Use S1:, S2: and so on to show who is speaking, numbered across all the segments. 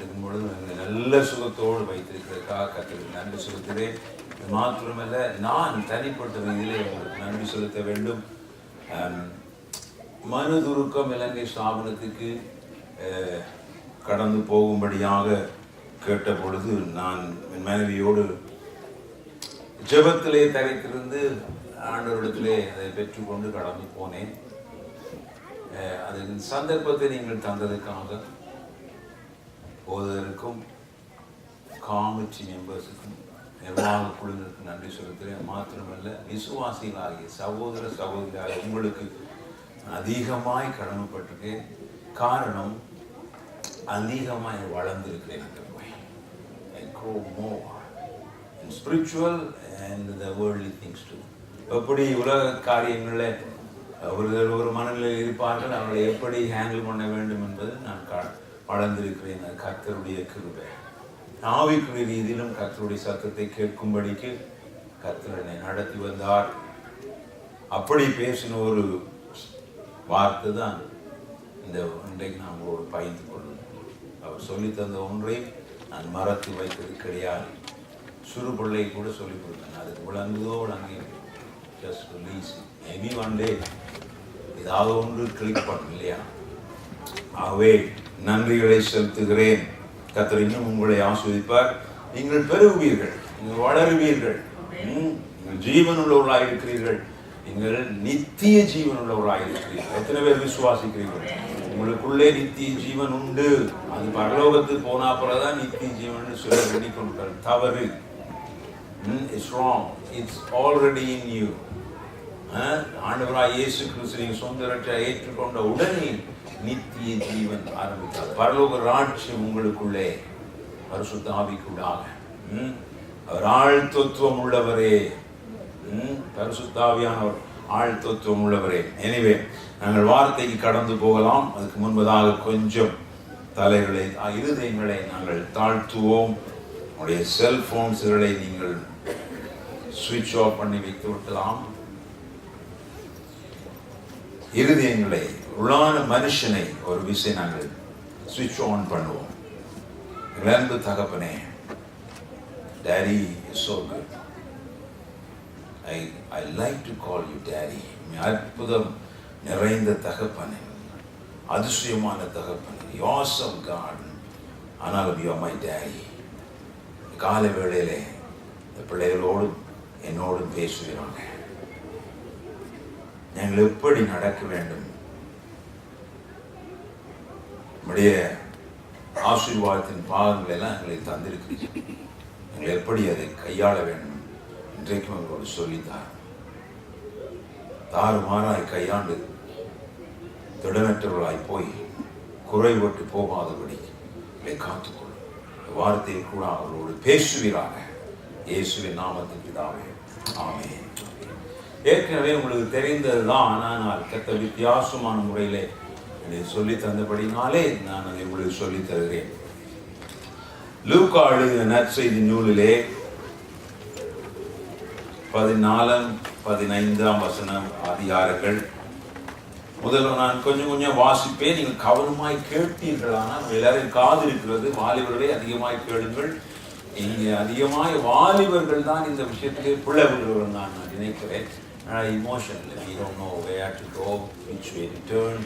S1: இருக்கும் பொழுது நல்ல சுகத்தோடு வைத்திருக்கிறதுக்காக கர்த்தருக்கு நன்றி செலுத்துகிறேன். மாத்திரமல்ல, நான் தனிப்பட்ட ரீதியிலே உங்களுக்கு நன்றி செலுத்த வேண்டும். மனுதுருக்கம் இலங்கை ஸ்தாபனத்துக்கு கடந்து போகும்படியாக கேட்ட பொழுது நான் என் மனைவியோடு ஜெபத்திலே தரைத்திருந்து ஆண்டவரிடத்திலே அதை பெற்றுக்கொண்டு கடந்து போனேன். அதன் சந்தர்ப்பத்தை நீங்கள் தந்ததுக்காக போதருக்கும் காமிட்டி மெம்பர்ஸுக்கும் நிர்வாக குழுவினருக்கு நன்றி செலுத்துகிறேன். மாத்திரமல்ல, விசுவாசிகளாகிய சகோதர சகோதரியாக உங்களுக்கு அதிகமாய் கடமைப்பட்டிருக்கேன். காரணம், அதிகமாய் வளர்ந்திருக்கிறேன். I grow more in spiritual and the worldly things too. எப்படி உலக காரியங்களில் ஒரு மனநிலையில் இருப்பார்கள், அவர்களை எப்படி ஹேண்டில் பண்ண வேண்டும் என்பது நான் வளர்ந்திருக்கிறேன். கர்த்தருடைய கிருபை. ஆவிக்குரிய ரீதியிலும் கர்த்தருடைய சத்தத்தை கேட்கும்படிக்கு கர்த்தர் என்னை நடத்தி வந்தார். அப்படி பேசின ஒரு வார்த்தை தான் இந்த இன்றைக்கு நான் உங்களோடு பகிர்ந்து கொள்ளும். அவர் சொல்லித்தந்த ஒன்றை நான் மறத்து வைத்தது கிடையாது. சிறு பிள்ளை கூட சொல்லிக் கொடுத்தேன். அதுக்கு விளங்குதோ விளங்கி just release. Maybe one day ஏதாவது ஒன்று கிளிக் பண்ணும் இல்லையா? ஆகவே நன்றிகளை செலுத்துகிறேன். கர்த்தர் இன்னும் உங்களை ஆஸ்வதிப்பார். நீங்கள் பெருகுவீர்கள், நீங்கள் வளருவீர்கள், நீங்கள் ஜீவன் உள்ளவர்களாக இருக்கிறீர்கள், நீங்கள் நித்திய ஜீவன் உள்ளவர்களாக இருக்கிறீர்கள். எத்தனை பேர் விசுவாசிக்கிறீர்கள்? உங்களுக்குள்ளே நித்திய ஜீவன் உண்டு. அது பரலோகத்துக்கு போனா பிறகுதான் நித்திய ஜீவன் சிலர் எண்ணிக்கொண்டார். தவறு. It's wrong. It's already in you. ஆண்டவராய் இயேசு கிறிஸ்து நீங்கள் சொந்த ரட்சகராக ஏற்றுக்கொண்ட உடனே நித்திய ஜீவன் ஆரம்பித்தார். பரலோக ராஜ்யம் உங்களுக்குள்ளே பரிசுத்த ஆவிக்குள்ளாக. அவர் ஆழ்தத்துவம் உள்ளவரே, பரிசுத்த ஆவியானவர் ஆழ்தத்துவம் உள்ளவரே. எனவே நாங்கள் வார்த்தைக்கு கடந்து போகலாம். அதுக்கு முன்பதாக கொஞ்சம் தலைகளை இருதயங்களை நாங்கள் தாழ்த்துவோம். உங்களுடைய செல்போன்ஸ்களை நீங்கள் சுவிட்ச் ஆஃப் பண்ணி வைத்து விட்டலாம். இருதயங்களை, உள்ளான மனுஷனை ஒரு விசை நாங்கள் சுவிட்ச் ஆன் பண்ணுவோம். அன்பு தகப்பனே, Daddy is so good. I like to call you Daddy. அற்புதம் நிறைந்த தகப்பனே, அதிசயமான தகப்பனே, you are awesome God. ஆனாலும் you are my Daddy. காலை வேளையிலே இந்த பிள்ளைகளோடும் என்னோடும் பேசுகிறாங்க. நாங்கள் எப்படி நடக்க வேண்டும், நம்முடைய ஆசீர்வாதத்தின் பாகங்கள் எல்லாம் எங்களுக்கு தந்திருக்கிறீர்கள். நாங்கள் எப்படி அதை கையாள வேண்டும் இன்றைக்கும் எங்களோடு சொல்லித்தார். தாறுமாறாய் கையாண்டு திடமற்றவர்களாய் போய் குறைபட்டு போகாதபடி காத்துக்கொள்ளும். வார்த்தையில் கூட அவர்களோடு பேசுவீராக. இயேசுவின் நாமத்தில் பிதாவே, ஆமென். ஏற்கனவே உங்களுக்கு தெரிந்ததுதான், ஆனால் கத்த வித்தியாசமான முறையிலே என்னை சொல்லி தந்தபடினாலே நான் அதை உங்களுக்கு சொல்லித் தருகிறேன். லூக்கா எழுதின நற்செய்தி நூலிலே 14-15 அதிகாரங்கள் முதல்ல நான் கொஞ்சம் வாசிப்பேன். நீங்கள் கவனமாய் கேட்பீர்களானால் எல்லாரும் காது இருக்கிறது. வாலிபர்களே அதிகமாய் கேளுங்கள். இங்கே அதிகமாய் வாலிபர்கள் தான் இந்த விஷயத்திலே பிளவுகிறவர்கள் தான் நான் நினைக்கிறேன். Emotional we don't know where to go, which way to turn,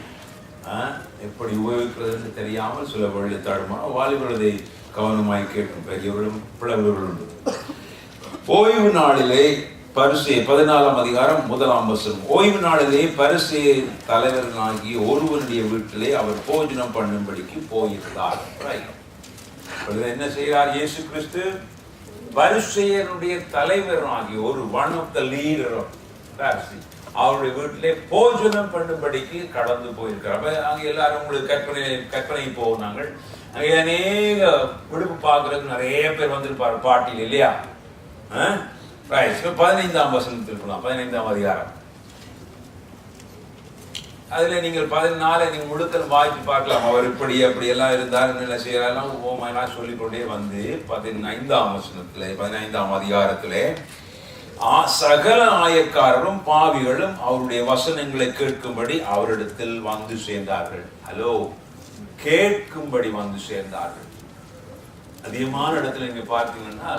S1: எப்படி உபயோகிக்கிறதுன்னு தெரியாமல் சில வழி தடுமா வாலிபர்களை கவனமாய் கேட்கும் பெரியவர்களும் பிளவுகள் உண்டு. ஓய்வு நாளிலே பரிசே 14 அதிகாரம் 1 ஓய்வு நாளிலே பரிசே தலைவர்களாகிய ஒருவனுடைய வீட்டிலே அவர் போஜனம் பண்ணும்படிக்கு போயிருந்தார். என்ன செய்கிறார் இயேசு கிறிஸ்து? பரிசேயருடைய தலைவராகிய ஒரு one of the leader of Pharisee அவருடைய வீட்டிலே போஜனம் பண்ணும்படிக்கு கடந்து போயிருக்கிறார். அங்கே எல்லாரும் உங்களுக்கு கற்பனை போனாங்க. அங்கே அநேக விடுப்பு பார்க்கறதுக்கு நிறைய பேர் வந்திருப்பார் பாட்டியில் இல்லையா? 15 இருக்கலாம், 15 அதிகாரம். அதுல நீங்கள் 14 நீங்கள் முழுக்கல் வாய்ப்பு பார்க்கலாம். அவர் இப்படி அப்படி எல்லாம் இருந்தார், என்ன செய்யலாம் ஓமையெல்லாம் சொல்லிக்கொண்டே வந்து 15 அதிகாரத்திலே சகல ஆயக்காரரும் பாவிகளும் அவருடைய வசனங்களை கேட்கும்படி அவரிடத்தில் வந்து சேர்ந்தார்கள். ஹலோ, கேட்கும்படி வந்து சேர்ந்தார்கள். அதிகமான இடத்துல நீங்க பார்த்தீங்கன்னா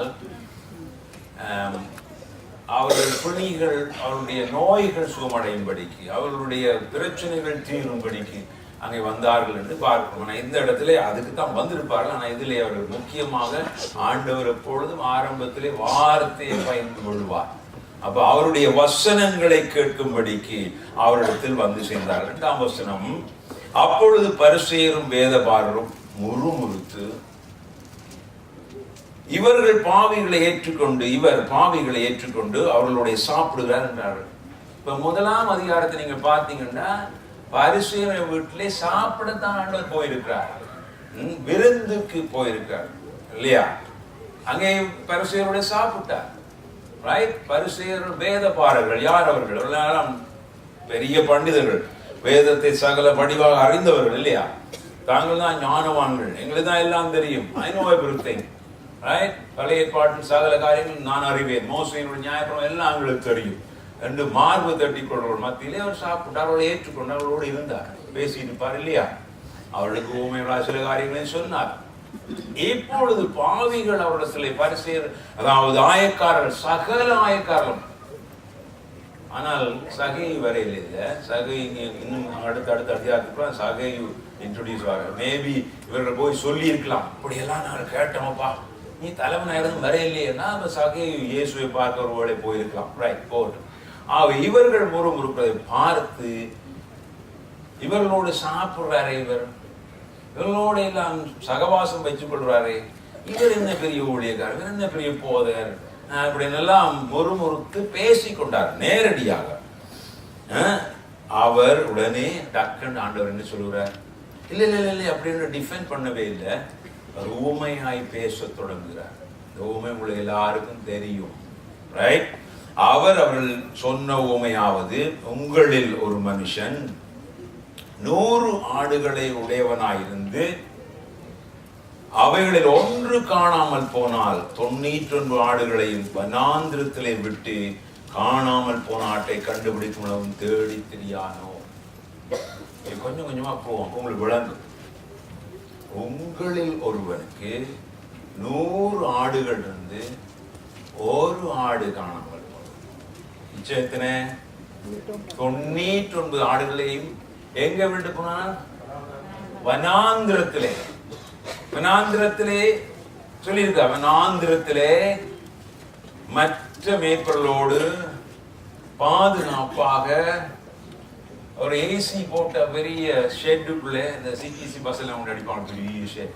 S1: அவருடைய பிணிகள், அவருடைய நோய்கள் சுகமடையும்படிக்கு, அவர்களுடைய பிரச்சனைகள் தீரும்படிக்கு அங்கே வந்தார்கள் என்று பார்க்கிறோம். ஆனால் இந்த இடத்துல அதுக்கு தான் வந்திருப்பார்கள். ஆனால் இதிலே அவர்கள் முக்கியமாக ஆண்டவர் எப்பொழுதும் ஆரம்பத்திலே வார்த்தையை பயந்து கொள்வார். அப்ப அவருடைய வசனங்களை கேட்கும்படிக்கு அவரிடத்தில் வந்து சேர்ந்தார்கள். 2ஆம் வசனம், அப்பொழுது பரிசேயரும் வேதபாரரும் முறுமுறுத்து இவர் பாவிகளை ஏற்றுக்கொண்டு அவர்களுடைய சாப்பிடுகிறார் என்றார்கள். இப்ப 1ஆம் அதிகாரத்தை நீங்க பார்த்தீங்கன்னா பரிசேயர் வீட்டிலே சாப்பிடத்தான் ஆண்டவர் போயிருக்கிறார், விருந்துக்கு போயிருக்கார் இல்லையா? அங்கே பரிசேயரோட சாப்பிட்டார். ரைட்? பரிசேயர் வேதபாரர்கள். யார் அவர்கள்? எல்லாம் பெரிய பண்டிதர்கள், வேதத்தை சகல படிவாக அறிந்தவர்கள் இல்லையா? தாங்கள் தான் ஞானவான்கள், எங்களுக்கு தான் எல்லாம் தெரியும். I know everything. ரைட்? பழைய ஏற்பாட்டின் சகல காரியங்கள் நான் அறிவேன், மோசேயினுடைய நியாயப்பிரமாணம் எல்லாம் எங்களுக்கு தெரியும் என்று மார்பு தட்டி கொள்வார்கள் மத்தியிலே அவர் சாப்பிட்டார். அவர்களை ஏற்றுக்கொண்டு அவர்களோடு இருந்தார், பேசிட்டு இருப்பார் இல்லையா? அவர்களுக்கு ஊமைகளாக சில காரியங்களையும் சொன்னார். இப்பொழுது பாவிகள் அவரிடத்திலே பரிசேயர், அதாவது ஆயக்காரர்கள், சகல ஆயக்காரர்கள். ஆனால் சகை வரையில் இல்லை. சகை இன்னும் அடுத்த அதிகாரத்துக்கு சகை இன்ட்ரோடியூஸ் ஆக மேபி இவர்கள் போய் சொல்லி இருக்கலாம், இப்படியெல்லாம் நாங்கள் கேட்டோமப்பா, நீ தலைவன் இருந்து வரையில்லையேன்னா அந்த சகை இயேசுவை பார்க்க ஒரு வேளை போயிருக்கலாம். ரைட், போட்டு இவர்கள் முறுமுறுப்பதை பார்த்து இவர்களோடு சாப்பிடுறாரே, இவர்களோட எல்லாம் சகவாசம் வச்சுக் கொள்றாரே, இவர் என்ன பெரிய ஊழியக்காரர், இவர் என்ன பெரிய போதர், அப்படின்னு எல்லாம் முறுமுறுத்து பேசிக்கொண்டார் நேரடியாக. அவர் உடனே டக்குன்னு ஆண்டவர் என்ன சொல்லுகிறார்? இல்ல இல்ல இல்ல அப்படின்னு டிஃபெண்ட் பண்ணவே இல்லை. அவர் ஊமையாய் பேச தொடங்குகிறார். இந்த ஊமை உங்களுக்கு எல்லாருக்கும் தெரியும். ரைட்? அவர்கள் சொன்ன ஊமையாவது, உங்களில் ஒரு மனுஷன் 100 ஆடுகளை உடையவனாயிருந்து அவைகளில் ஒன்று காணாமல் போனால் 99 ஆடுகளையும் வனாந்திரத்திலே விட்டு காணாமல் போன ஆட்டை கண்டுபிடிக்கும் தேடி தெரியானோ. கொஞ்சம் கொஞ்சமா போவோம், உங்களுக்கு விளங்கும். உங்களில் ஒருவனுக்கு 100 ஆடுகள் இருந்து ஒரு ஆடு காணாமல் போனது. எத்தனை? 99 ஆடுகளையும் எங்க விட்டு போனான்? வனாந்திரத்திலே. வனாந்திரத்திலே சொல்லியிருக்க, வனாந்திரத்திலே மற்ற மேய்ப்பர்களோடு பாதுகாப்பாக ஒரு ஏசி போட்ட பெரிய ஷெட்டுக்குள்ளே, இந்த சிடிசி பஸ்ஸில் அவங்க அடிப்பாங்க பெரிய ஷெட்,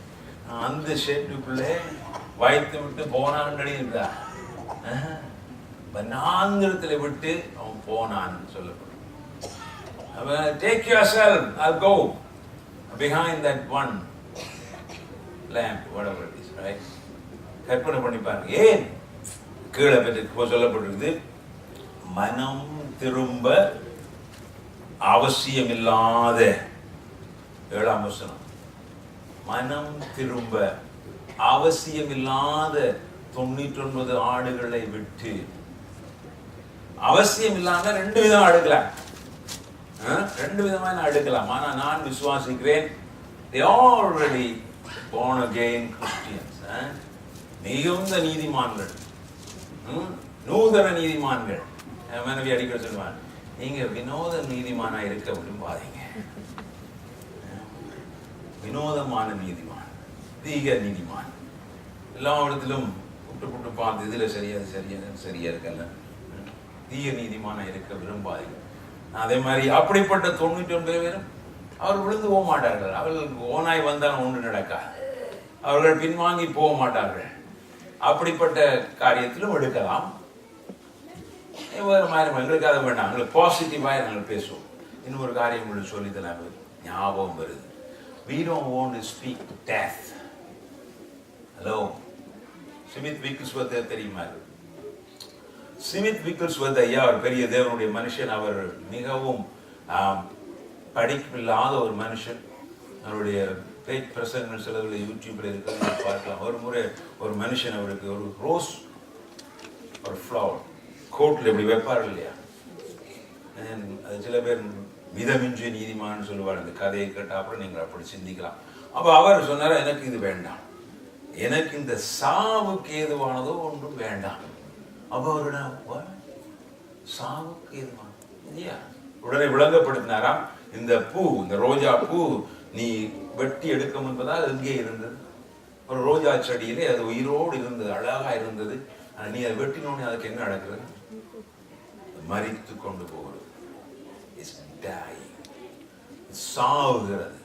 S1: அந்த ஷெட்டுக்குள்ளே வைத்து விட்டு போனான்னு இருக்கா. வனாந்திரத்தில் விட்டு அவன் போனான்னு சொல்லப்படும். Take yourself, I'll go behind that one lamp, whatever it is, right? கற்பனை பண்ணி பாருங்க. ஏன் கீழே பற்றி சொல்லப்பட்டிருக்குது? மனம் திரும்ப அவசியமில்லாத, 7ஆம் வசனம், மனம் திரும்ப அவசியமில்லாத 99 ஆடுகளை விட்டு. அவசியம் இல்லாம 2 விதம் அடுக்கலாம், 2 விதமான அடுக்கலாம். ஆனா நான் விசுவாசிக்கிறேன், they already born again Christians, மிகுந்த நீதிமான்கள், நூதன நீதிமான்கள். மனைவி அடிக்கடி சொல்லுவாங்க, நீங்க வினோத நீதிமானா இருக்க விரும்பாதீங்க. வினோதமான நீதிமான், தீக நீதிமான், எல்லா இடத்திலும் புட்டு பார்த்து இதுல சரியா இருக்கல, தீய நீதிமானா இருக்க விரும்பாதீங்க. அதே மாதிரி அப்படிப்பட்ட 99 பேரும் அவர் விழுந்து போக மாட்டார்கள். அவர்கள் ஓனாய் வந்தாலும் ஒன்று நடக்காது. அவர்கள் பின்வாங்கி போக மாட்டார்கள். அப்படிப்பட்ட காரியத்திலும் எடுக்கலாம். வேறு மாதிரி எங்களுக்கு அதை வேண்டாம், எங்களுக்கு பாசிட்டிவாக நாங்கள் பேசுவோம். இன்னொரு காரியம் உங்களுக்கு சொல்லித்தலாம், ஞாபகம் வருது. We don't want to speak death. Hello, Smith Wigglesworth தெரியுமா? ஸ்மித் விக்கிள்ஸ்வர்த் ஐயா ஒரு பெரிய தேவனுடைய மனுஷன். அவர் மிகவும் படிப்பில்லாத ஒரு மனுஷன். அவருடைய பேஜ் பிரசங்கங்கள் சிலதுல யூடியூப்ல இருக்கிறது பார்க்கலாம். ஒரு முறை ஒரு மனுஷன் அவருக்கு ஒரு ரோஸ், ஒரு ஃப்ளவர் கோட்டில் இப்படி வைப்பார்கள் இல்லையா, அது சில பேர் மிதமின்றி நீதிமான்னு சொல்லுவார். இந்த கதையை கேட்ட அப்புறம் நீங்கள் அப்படி சிந்திக்கலாம். அப்போ அவர் சொன்னார், எனக்கு இது வேண்டாம், எனக்கு இந்த சாவுக்கு ஏதுவானதோ ஒன்றும் வேண்டாம். அப்ப அவரிடம் சாவுக்கு ஏதுவான இல்லையா? உடனே விளங்கப்படுத்தினாராம், இந்த பூ, இந்த ரோஜா பூ நீ வெட்டி எடுக்கும் என்பதால் எங்கே இருந்தது? ஒரு ரோஜா செடியிலே அது உயிரோடு இருந்தது, அழகா இருந்தது. நீ அதை வெட்டினோன்னு அதுக்கு என்ன நடக்கிறது? மரித்து கொண்டு போகிறது, சாவுகிறது,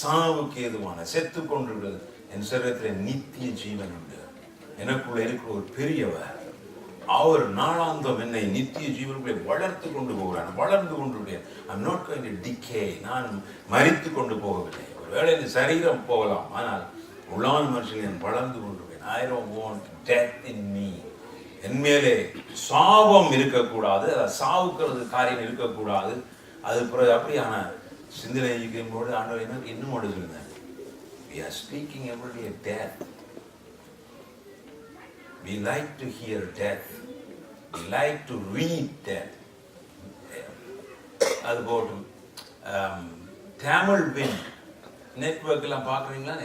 S1: சாவுக்கு ஏதுவான, செத்து கொண்டிருக்கிறது. என் சரீரத்தில் நித்திய ஜீவன் உண்டு. எனக்குள்ள இருக்கிற ஒரு பெரியவர், அவர் நாளாந்தம் என்னை நித்திய ஜீவனுக்குள்ளே வளர்த்து கொண்டு போகிறார், வளர்ந்து கொண்டு. I'm not going to decay. நான் மரித்து கொண்டு போகவில்லை. ஒருவேளை இந்த சரீரம் போகலாம், ஆனால் உள்ளான மனுஷன் வளர்ந்து கொண்டு. I don't want death in me. என் மேலே சாபம் இருக்கக்கூடாது, சாவுக்கிறது காரியம் இருக்கக்கூடாது. அது அப்படியான சிந்தனை இருக்கும்போது ஆண்டவர் என்ன இன்னும் சொல்லுங்க, we are speaking every day of death. We like to hear death. We like to read death. அது போட்டும் தமிழ் வின் நெட்வொர்க் எல்லாம் பார்க்குறீங்களா?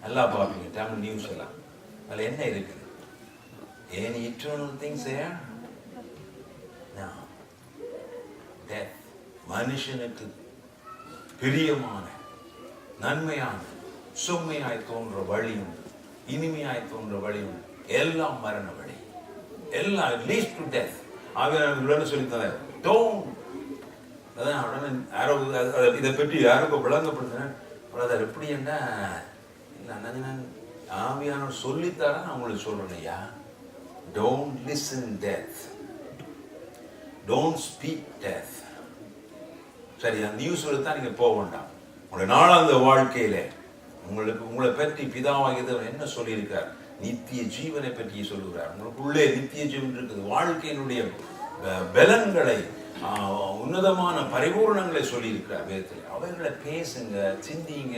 S1: எல்லாம் பார்ப்பீங்க தமிழ் நியூஸ் எல்லாம். அதில் என்ன இருக்குது? Any eternal things there? No. Death. மனுஷனுக்கு பிரியமான, நன்மையான, சும்மையாய் தோன்ற வழி உண்டு, இனிமையாய் தோன்ற வழி உண்டு. எல்லாம் மரண வழி, எல்லாம் leads to death. ஆவியானவர் சொல்லித்தந்தார், don't. அதான் உடனே இதை பற்றி யாருக்கும் விளங்கப்படுத்தினேன். பிரதர் எப்படி என்ன இல்லை, நான் ஆவியானவர் சொல்லித்தாரா நான் உங்களுக்கு சொல்றேன். ஐயா, don't listen death, don't speak death. சரி, அந்த நியூஸ் தான் நீங்க போக வேண்டாம். உங்களுடைய நாளாந்த வாழ்க்கையில உங்களை பற்றி பிதாவாகியவர் என்ன சொல்லியிருக்கார்? நித்திய ஜீவனை பற்றி சொல்லுகிறார். உங்களுக்குள்ளே நித்திய ஜீவன் இருக்குது. வாழ்க்கையினுடைய பலன்களை, உன்னதமான பரிபூர்ணங்களை சொல்லியிருக்கிறார் வேதத்தில். அவைகளை பேசுங்க, சிந்திங்க,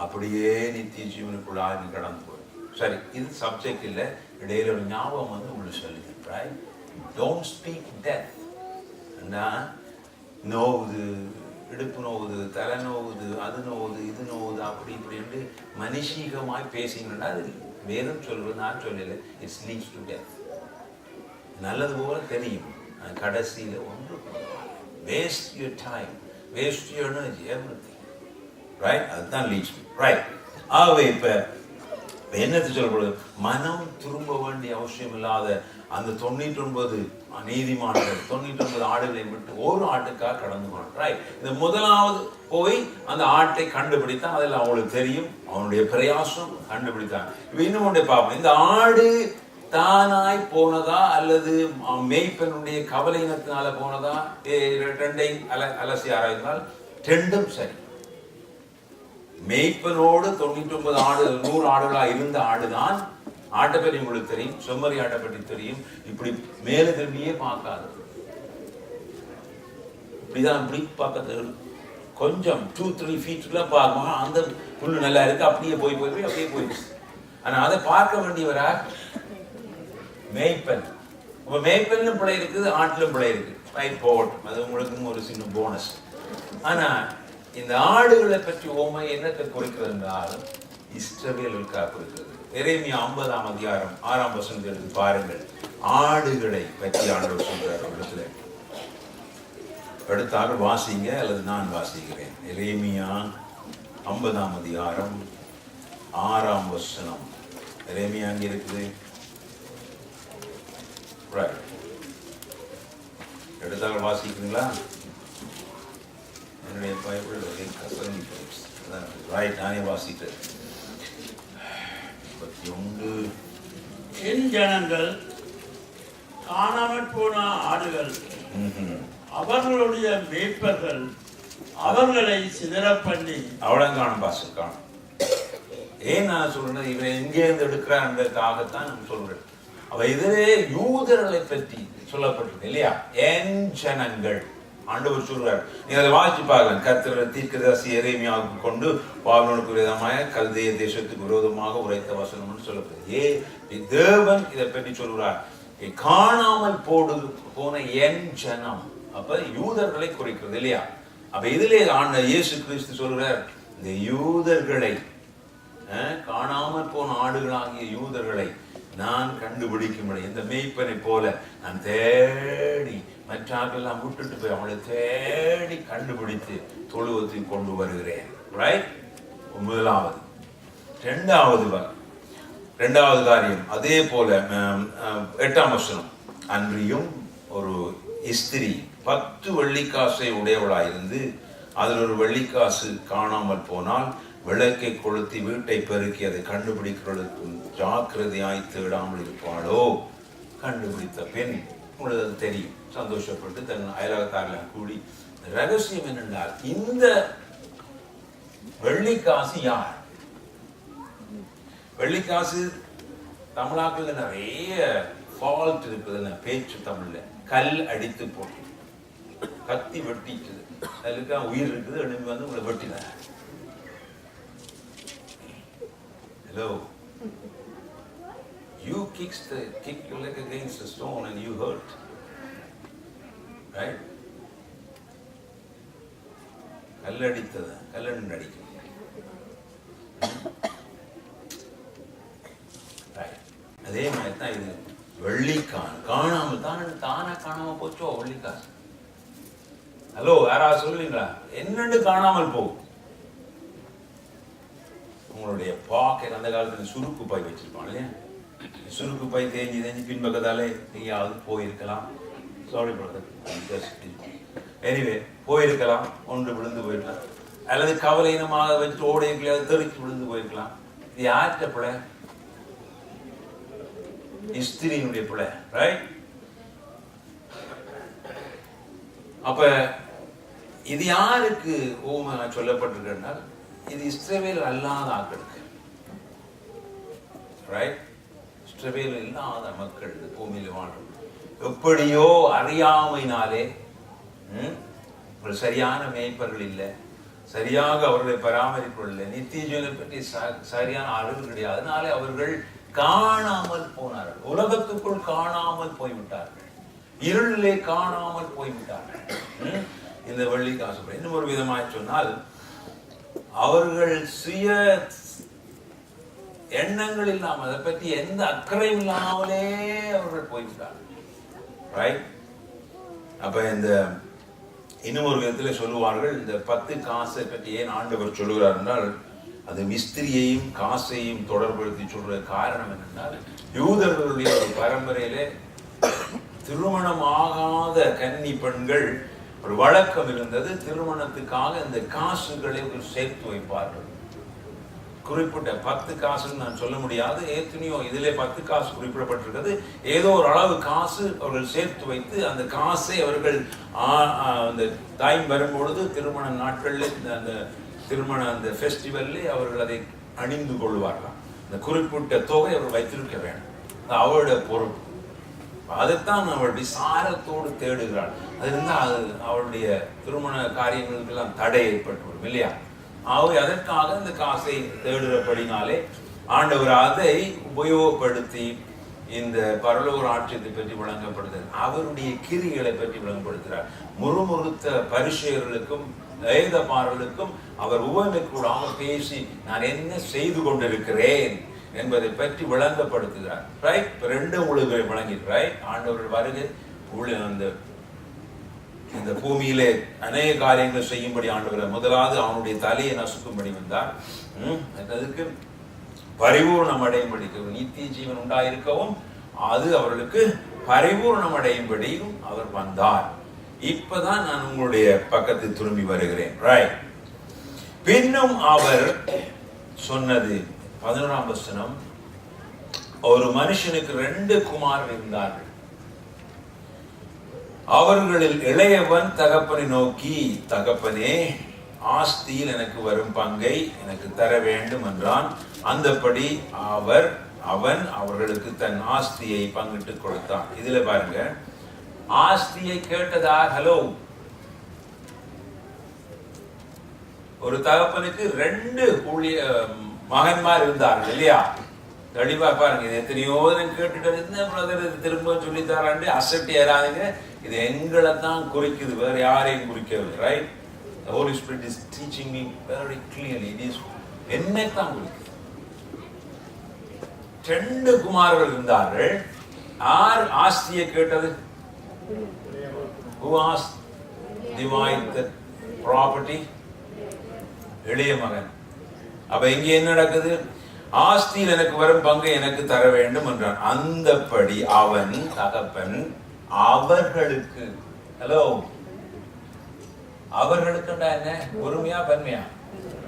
S1: அப்படியே நித்திய ஜீவனுக்குள்ளாக நீ கடந்து போய். சரி, இது சப்ஜெக்ட் இல்லை, இடையில ஒரு ஞாபகம் வந்து உங்களுக்கு சொல்லுது. ரைட்? Don't speak death. நோவுது, இடுப்பு நோவுது, தலை நோவுது, அது நோவுது, இது நோவுது, அப்படி இப்படி என்று மனுஷீகமாய் பேசிங்கன்னா அது வேதம் சொல்வது, நான் சொல்லலை. It's leads to death. நல்லது போல தெரியும், கடைசியில் ஒன்று waste your time, waste your energy, everything. Right? அதுதான் லீட்ஸ். ரைட்? ஆகவே இப்போ என்னத்தை சொல்லப்படுது? மனம் திரும்ப வேண்டிய அவசியம் இல்லாத அந்த 99 நீதிமான்கள் 99 ஆடுகளை விட்டு ஒரு ஆட்டுக்காக கடந்து போனான். ரைட்? இந்த முதலாவது போய் அந்த ஆட்டை கண்டுபிடித்தான். அதில் அவங்களுக்கு தெரியும், அவனுடைய பிரயாசம் கண்டுபிடித்தான். இப்போ இன்னும் ஒன்றை பார்ப்போம். இந்த ஆடு தானாய் போனதா அல்லது மேய்ப்பனுடைய கவலையினத்தினால போனதா? ரெண்டையும் அலசி ஆராய்ந்தால் ரெண்டும் சரி. மேய்ப்பனோடு 99 ஆடு 100 ஆடுகளா இருந்த ஆடுதான். ஆட்டை பற்றி உங்களுக்கு தெரியும், செம்மறி ஆட்டை பற்றி தெரியும். இப்படி மேல திரும்பியே பார்க்காது, இப்படிதான் இப்படி பார்க்க கொஞ்சம் 2-3 ஃபீட்ல பார்க்கணும். அந்த புல்லு நல்லா இருக்கு, அப்படியே போய் அப்படியே போயிடுச்சு. ஆனா அதை பார்க்க வேண்டியவரா மேய்ப்பன். இப்ப மேய்ப்பன்னும் பிழை இருக்குது, ஆட்டிலும் பிழை இருக்கு. ரைட், போகட்டும், அது உங்களுக்கு ஒரு சின்ன போனஸ். ஆனா இந்த ஆடுகளை பற்றி ஓமை என்னத்தை குறிக்கிறது என்றால் இஸ்ரவேலுக்காக குறிக்கிறது. எரேமியா 50ஆம் அதிகாரம் 6ஆம் வசனத்தை எடுத்து பாருங்கள். ஆடுகளை பற்றி ஆண்டவர் சொல்றார் ஒரு இடத்துல. எடுத்தாலும் வாசிங்க அல்லது நான் வாசிக்கிறேன். எரேமியா 50ஆம் அதிகாரம் 6ஆம் வசனம். எரேமியா அங்கே இருக்குது. எடுத்தாலும் வாசிக்கிறீங்களா? என்னுடைய பைபிள் கசங்கி போயிடுச்சு. ரைட், நானே வாசிக்கிறேன். 31.
S2: என் ஜனங்கள் காணாமற் போன ஆடுகள், அவர்களுடைய மேய்ப்பர்கள் அவர்களை சிதற பண்ணி. அவ்வளவு
S1: காணும் பாசம் காணும். ஏன் நான் சொல்றேன், இவன் எங்கேருந்து எடுக்கிறான்றதுக்காகத்தான் நான் சொல்றேன். அவ இதே யூதர்களை பற்றி சொல்லப்பட்டிருக்கு இல்லையா? என் ஜனங்கள் ஆண்டவர் சொல்றார். நீங்க அதை வாசிச்சு பார்க்கலாம். கர்த்தர் தீர்க்கதரிசி எரேமியாவுக்கு கொண்டு பாபிலோனுக்கு விரோதமாக கல்தேய தேசத்துக்கு விரோதமாக உரைத்த வசனம்னு சொல்லப்படுது. தேவன் இதை பற்றி சொல்றார், காணாமல் போன என் ஜனம். அப்ப யூதர்களை குறிக்கிறது இல்லையா? அப்ப இதுல இயேசு கிறிஸ்து சொல்றார், இந்த யூதர்களை காணாமல் போன போன ஆடுகளாகிய யூதர்களை நான் கண்டுபிடிக்கும்படி இந்த மேய்ப்பனை போல நான் தேடி மற்றாக்கெல்லாம் விட்டுட்டு போய் அவங்களை தேடி கண்டுபிடித்து தொழுவத்தில் கொண்டு வருகிறேன். ரைட்? முதலாவது. இரண்டாவது காரியம் அதே போல 8ஆம் வசனம். அன்றியும் ஒரு ஸ்திரீ 10 வெள்ளிக்காசை உடையவளாயிருந்து அதில் ஒரு வெள்ளிக்காசு காணாமல் போனால் விளக்கை கொளுத்தி வீட்டை பெருக்கி அதை கண்டுபிடிக்கிறவர்களுக்கு ஜாக்கிரதையாய் தேடாமல் இருப்பாளோ? கண்டுபிடித்த பெண், உங்களுக்கு தெரியும், சந்தோஷப்பட்டு தன் அயலகத்தாரெல்லாம் கூடி, ரகசியம் என்னென்றால் இந்த வெள்ளிக்காசு யார்? வெள்ளிக்காசு தமிழாக்கள் நிறைய ஃபால்ட் இருக்குது. பேச்சு தமிழ்ல கல் அடித்து போட்டு கத்தி வெட்டிட்டு அதுக்கு உயிர் இருக்குது, எழுப்பி வந்து உங்களை வெட்டினார். Hello. You kick your leg against the stone and you hurt. Right? கல்லடித்தது Kallan அடிக்கும். அதே மாதிரி தான் இது. வெள்ளிக்கான் காணாமல் தானா காணாம போச்சோ வெள்ளிக்காசு. ஹலோ, யாராவது சொல்லுவீங்களா? என்னன்னு காணாமல் போகும்? உங்களுடைய பாக்கெட், அந்த காலத்துல சுருக்கு பை வச்சிருப்பாங்க இல்லையா? சுருக்கு பை தேஞ்சி பின்பக்கத்தாலே எங்கேயாவது போயிருக்கலாம். சாரி பிரதர், எனிவே போயிருக்கலாம், ஒன்று விழுந்து போயிருக்கலாம், அல்லது கவலையினமாக வச்சுட்டு ஓடையர்களாவது தெறிச்சு விழுந்து போயிருக்கலாம். இது யார்கிட்ட பிள்ளை? ஸ்திரீனுடைய பிள்ளை. ரைட்? அப்ப இது யாருக்கு ஓமை சொல்லப்பட்டிருக்குன்னா, இது இஸ்ரவேல் அல்லாத ஆட்களுக்கு. ரைட்? இஸ்ரவேல் இல்லாத மக்கள் பூமியில வாழும். எப்படியோ அறியாமையினாலே சரியான மேய்ப்பர்கள் இல்லை, சரியாக அவர்களை பராமரிப்பதில்லை, நித்திய ஜீவனை பற்றி சரியான அறிவு கிடையாது. அதனாலே அவர்கள் காணாமல் போனார்கள், உலகத்துக்குள் காணாமல் போய்விட்டார்கள், இருளிலே காணாமல் போய்விட்டார்கள். இந்த வெள்ளிக்காசு இன்னும் ஒரு விதமாக சொன்னால், அவர்கள் சுய எண்ணங்கள் இல்லாமல், அதை பற்றி எந்த அக்கறையும் இல்லாமலே அவர்கள் போய்விட்டார்கள். ரைட்? அப்ப இந்த இன்னும் ஒரு விதத்துல சொல்லுவார்கள், இந்த 10 காசை பற்றி ஏன் ஆண்டவர் சொல்லுகிறார் என்றால், அது மிஸ்திரியையும் காசையும் தொடர்படுத்தி சொல்ற காரணம் என்னென்றால், யூதர்களுடைய ஒரு பரம்பரையிலே திருமணம் ஆகாத கன்னி பெண்கள் ஒரு வழக்கம் இருந்தது. திருமணத்துக்காக இந்த காசுகளை சேர்த்து வைப்பார்கள். குறிப்பிட்ட 10 காசுன்னு நான் சொல்ல முடியாது, எத்தனையோ இதிலே 10 காசு குறிப்பிடப்பட்டிருக்கிறது. ஏதோ ஒரு அளவு காசு அவர்கள் சேர்த்து வைத்து அந்த காசை அவர்கள் அந்த டைம் வரும்பொழுது திருமண நாட்களில் அந்த திருமண அந்த ஃபெஸ்டிவல்லே அவர்கள் அதை அணிந்து கொள்வார்களாம். இந்த குறிப்பிட்ட தொகை அவர் வைத்திருக்க வேண்டும், அவருடைய பொறுப்பு. அதைத்தான் அவள் விசாரத்தோடு தேடுகிறாள். அது இருந்தால் அது அவளுடைய திருமண காரியங்களுக்கெல்லாம் தடை ஏற்பட்டுவிடும் இல்லையா? ஆகவே அதற்காக இந்த காசை தேடுறபடினாலே ஆண்டவர் அதை உபயோகப்படுத்தி இந்த பரலோக ராஜ்யத்தை பற்றி விளங்கப்படுத்துகிறார். அவருடைய கிரிகளை பற்றி விளங்கப்படுத்துகிறார். முறுமுறுத்த பரிசேயர்களுக்கும் வேதபாரர்களுக்கும் அவர் உவமை கூடாக பேசி நான் என்ன செய்து கொண்டிருக்கிறேன் என்பதை பற்றி விளங்கப்படுத்துகிறார். ரைட்? 2 ஊழியர்களை வழங்கியிருக்கிறார். ஆண்டவர் வருகை இந்த பூமியிலே அநேக காரியங்கள் செய்யும்படி ஆண்டவர் முதலாவது அவனுடைய தலையை நசுக்கும்படி வந்தார். அதுக்கு பரிபூர்ணம் அடையும்படி, நித்திய ஜீவன் உண்டாயிருக்கவும் அது அவர்களுக்கு பரிபூர்ணம் அடையும்படியும் அவர் வந்தார். இப்பதான் நான் உங்களுடைய பக்கத்தில் திரும்பி வருகிறேன். ரைட்? பின்னும் அவர் சொன்னது 11ஆம் வசனம், ஒரு மனுஷனுக்கு 2 குமாரர் இருந்தார்கள். அவர்களில் இளையவன் தகப்பனை நோக்கி, தகப்பனே, ஆஸ்தியில் எனக்கு வரும் பங்கை எனக்கு தர வேண்டும் என்றான். அந்தபடி அவன் அவர்களுக்கு தன் ஆஸ்தியை பங்கிட்டு கொடுத்தான். இதுல பாருங்க, ஆஸ்தியை கேட்டதா? ஹலோ, ஒரு தகப்பனுக்கு 2 மகன்மார் இருந்தார்கள் இல்லையா? தெளிவா பாருங்க. இது எத்தனையோ கேட்டுட்டு திரும்ப சொல்லித்தாராண்டு அசட்டி ஏறாதீங்க. இது எங்களை தான் குறிக்குது, வேற யாரையும் குறிக்கவில்லை. Right? The Holy Spirit is teaching me very clearly. It is என்னை தான் குறிக்குது. 2 குமாரர்கள் இருந்தார்கள். யார் ஆஸ்தியை கேட்டது? Who asked divide the property? இளைய மகன். அப்ப இங்க என்ன நடக்குது? ஆஸ்தியில் எனக்கு வரும் பங்கை எனக்கு தர வேண்டும் என்றான். அந்தபடி அவன் தகப்பன் அவர்களுக்கு, ஹலோ, அவர்களுக்குண்டா என்ன? பொறுமையா பன்மையா?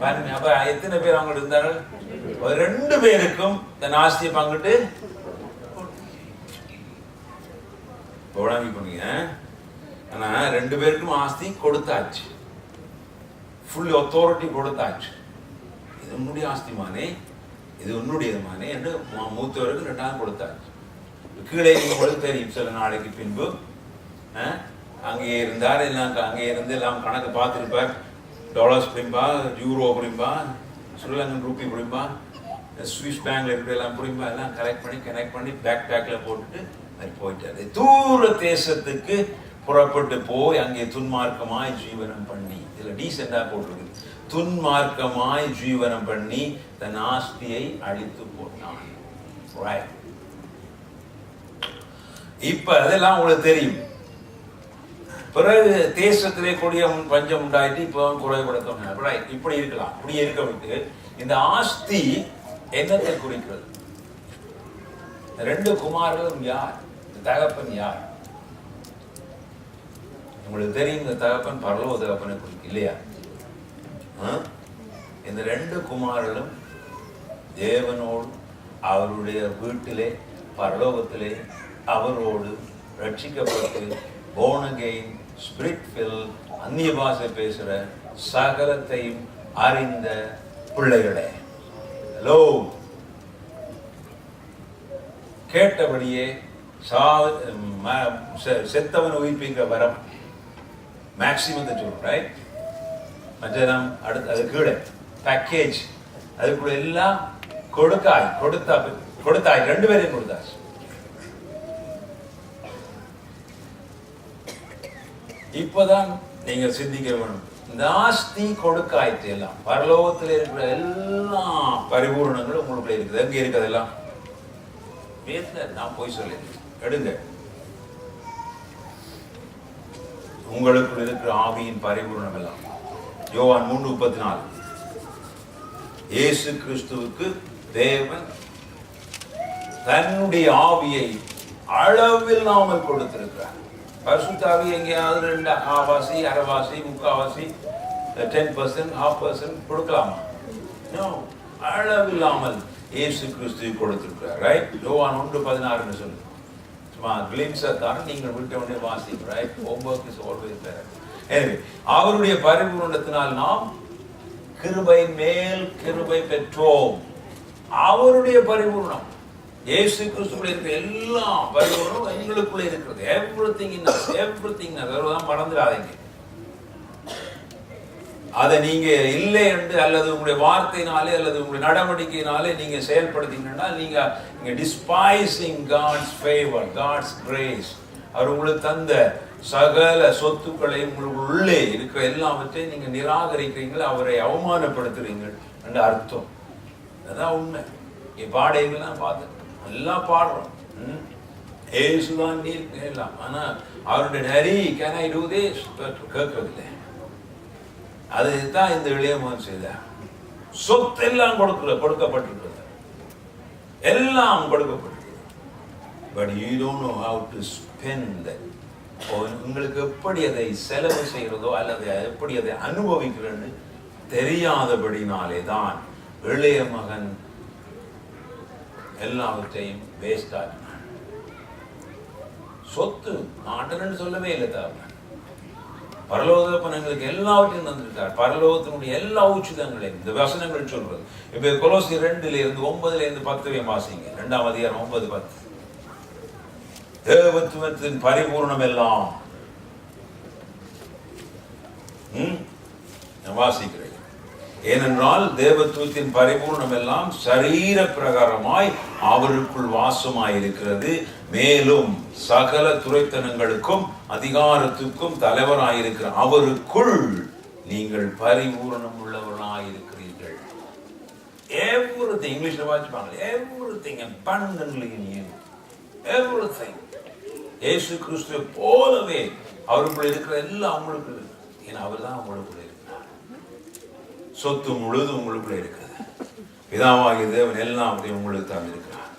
S1: பன்மையா. அப்ப எத்தனை பேர் அவங்க இருந்தார்கள்? 2 பேருக்கும் தன் ஆஸ்தியை பங்கிட்டு போனீங்க. ஆனா 2 பேருக்கும் ஆஸ்தி கொடுத்தாச்சு, ஃபுல் அத்தாரிட்டி கொடுத்தாச்சு. இது உன்னுடைய ஆஸ்திமானே, இது உன்னுடையதுமானே என்று மூத்தவருக்கு 2ஆவது கொடுத்தாச்சு. கீழே உங்களுக்கு தெரியும், சில நாளைக்கு பின்பு அங்கே இருந்தார், எல்லாம் அங்கே இருந்து எல்லாம் கணக்கு பார்த்துருப்பார். டாலர்ஸ் புரிம்பா, யூரோ புரிம்பா, ஸ்ரீலங்கன் ரூபி புரிம்பா, ஸ்விஸ் பேங்க்ல இருக்கிற எல்லாம் புரிம்பா, எல்லாம் கனெக்ட் பண்ணி பேக்ல போட்டுட்டு அது போயிட்டாரு. தூர தேசத்துக்கு புறப்பட்டு போய் அங்கே துன்மார்க்கமாய் ஜீவனம் பண்ணி, இதுல டீசெண்டா போட்டிருக்கு, துன்மார்க்கமாய் ஜீவனம் பண்ணி தன் ஆஸ்தியை அழித்து போட்டான். இப்ப அதெல்லாம் உங்களுக்கு தெரியும். பிறகு தேசத்திலே கூடிய பஞ்சம் உண்டாயிட்டு இப்போ குறைபடுத்த இப்படி இருக்கலாம். இப்படி இருக்க விட்டு இந்த ஆஸ்தி என்னத்தை குறிக்கிறது? 2 குமாரர்களும் யார்? தகப்பன் யார்? உங்களுக்கு தெரியும், இந்த தகப்பன் பரலோக தகப்பனை குறிக்கும் இல்லையா? இந்த 2 குமாரர்களும் தேவனோடு அவருடைய வீட்டிலே பரலோகத்திலே அவரோடு ரட்சிக்கப்பட்டு born again, spirit filled, அந்நிய பாஷை பேசுற சகலத்தையும் அறிந்த பிள்ளைகளே. ஹலோ, கேட்டபடியே செத்தவன் உயிர்ப்பிக்கிற வரம் மேக்சிமத்தை சொல்றேன். மற்ற அடுத்து அது கீழே பேக்கேஜ், அதுக்குள்ள எல்லாம் கொடுத்தாய் 2 பேரையும் கொடுத்தாச்சு. இப்பதான் நீங்க சிந்திக்க வேணும், இந்த ஆஸ்தி கொடுக்காய்த்து எல்லாம் பரலோகத்தில் இருக்கிற எல்லா பரிபூர்ணங்களும் உங்களுக்குள்ள இருக்குது. எங்க இருக்குது எல்லாம்? நான் போய் சொல்லி எடுங்க. உங்களுக்குள் இருக்கிற ஆவியின் பரிபூர்ணம் எல்லாம். யோவான் 3:34. இயேசு கிறிஸ்துவுக்கு தேவன் தன்னுடைய ஆவியை அளவில்லாமல் கொடுத்திருக்கிறார். பரிசுத்தாவி எங்கேயாவது 2 ஆவாசி, அரைவாசி, முக்காவாசி, 10%, 0.5% கொடுக்கலாமா? அளவில்லாமல் இயேசு கிறிஸ்து கொடுத்திருக்கிறார். ரைட்? யோவான் 1:16 சொல்லு. சும்மா கிளிம்ஸை தான் நீங்கள் விட்ட உடனே வாசிக்கிறோம். Right? Homework is always there. எனவே அவருடைய பரிபூரணத்தினால் நாம் கிருபை மேல் கிருபை பெற்றோம். அவருடைய பரிபூர்ணம், இயேசு கிறிஸ்துவுடைய இருக்கிற எல்லா பரிபூர்ணமும் எங்களுக்குள்ளே இருக்கிறது. எவ்ரிதிங் அதெல்லாம் மறந்துடாதீங்க. அதை நீங்க இல்லை என்று அல்லது உங்களுடைய வார்த்தையினாலே அல்லது உங்களுடைய நடவடிக்கையினாலே நீங்க செயல்படுத்தீங்கன்னா நீங்க despising God's favour, God's grace. அவர் உங்களுக்கு தந்த சகல சொத்துக்களை உங்களுக்கு உள்ளே இருக்கிற எல்லாவற்றையும் நீங்க நிராகரிக்கிறீங்க, அவரை அவமானப்படுத்துறீங்க என்ற அர்த்தம். அதான் உண்மை. பாடைகள்லாம் பார்த்து நல்லா பாடுறோம், ஏசுதான் நீர் எல்லாம். ஆனா அவருடைய Hari can I do this கேட்கவில்லை. அதுதான் இந்த இளைய மகன் செய்தார். சொத்து எல்லாம் கொடுக்கப்பட்டிருக்கிறது, எல்லாம் கொடுக்கப்பட்டிருக்கிறது. But you don't know how to spend that. உங்களுக்கு எப்படி அதை செலவு செய்கிறதோ அல்லது எப்படி அதை அனுபவிக்கிறன்னு தெரியாதபடினாலே தான் இளைய மகன் எல்லாவற்றையும் வேஸ்ட் ஆகினான். சொத்து நாட்டன்னு சொல்லவே இல்லை தான். பரலோகப்பன் எங்களுக்கு எல்லாவற்றையும் தந்திருக்கார். பரலோகத்தினுடைய எல்லா உச்சிதங்களையும் இந்த வசனங்கள் சொல்றது. இப்ப கொலோசியர் 2:9-10 வாசிங்க. 2ஆம் அதிகாரம் 9-10. தேவத்துவத்தின் பரிபூர்ணம் எல்லாம் வாசிக்கிறேன். ஏனென்றால் தேவத்துவத்தின் பரிபூர்ணம் எல்லாம் சரீர பிரகாரமாய் அவருக்குள் வாசமாயிருக்கிறது. மேலும் சகல துரைத்தனங்களுக்கும் அதிகாரத்துக்கும் தலைவராயிருக்கிற அவருக்குள் நீங்கள் பரிபூர்ணம் உள்ளவர்களாயிருக்கிறீர்கள். everything. இங்கிலீஷ்ல வாசிப்பாங்க, everything abundantly in you, everything. இயேசு கிறிஸ்துவை போலவே அவருக்குள்ள இருக்கிற எல்லாம் உங்களுக்கு இருக்கு. ஏன்னா அவர் தான் உங்களுக்குள்ள இருக்கிறார். சொத்து முழுதும் உங்களுக்குள்ள இருக்கிறது. பிதாவாகிய தேவன் எல்லாம் உங்களுக்கு தான் இருக்கிறார்.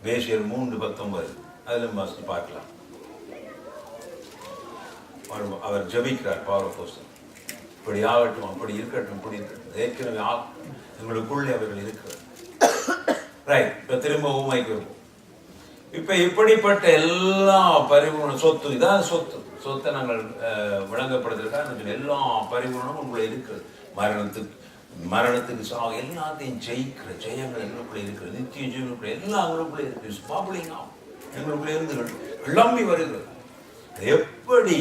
S1: வேசியர் 3:19 அதிலும் வாசித்து பார்க்கலாம். அவர் ஜெபிக்கிறார் பவுல். இப்படி ஆகட்டும், அப்படி இருக்கட்டும், இப்படி இருக்கட்டும், ஏற்கனவே எங்களுக்குள்ளே அவர்கள் இருக்கிறார். ரைட். இப்ப திரும்ப ஊமைக்கு இப்ப இப்படிப்பட்ட எல்லா பரிபூர்ண சொத்து, இதான் சொத்தை நாங்கள் விளங்கப்படுத்திருக்கா. எல்லா பரிபூர்ணமும் உங்களுக்குள்ள இருக்கிறது. மரணத்துக்கு சாக எல்லாத்தையும் ஜெயிக்கிற ஜெயங்கள் எங்களுக்குள்ள இருக்கிறது. நித்திய ஜீவனுக்குள்ள எல்லாம் எங்களுக்குள்ள இருக்கு. எங்களுக்குள்ள இருந்து கிளம்பி வருகிறது. எப்படி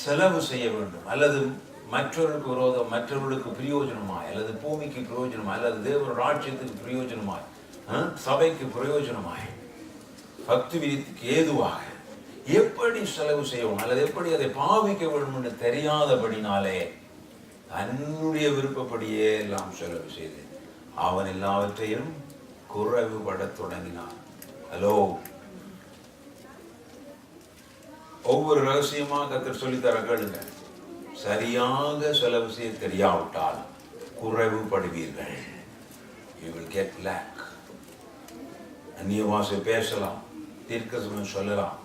S1: செலவு செய்ய வேண்டும், அல்லது மற்றவர்களுக்கு விரோதம், மற்றவர்களுக்கு பிரயோஜனமாய், அல்லது பூமிக்கு பிரயோஜனமாய், அல்லது தேவ ராஜ்யத்துக்கு பிரயோஜனமாய், சபைக்கு பிரயோஜனமாய், பக்தி விதிக்கு ஏதுவாக எப்படி செலவு செய்யணும், அல்லது எப்படி அதை பாவிக்க வேண்டும் என்று தெரியாதபடினாலே தன்னுடைய விருப்பப்படியே எல்லாம் செலவு செய்து அவன் எல்லாவற்றையும் குறைவுபட தொடங்கினான். ஹலோ, ஒவ்வொரு ரகசியமாக கர்த்தர் சொல்லித்தர கேளுங்க. சரியாக செலவு செய்ய தெரியாவிட்டால் குறைவுபடுவீர்கள். You will get lack. அந்நிய பாஷை பேசலாம், தீர்க்கதரிசனம் சொல்லலாம்,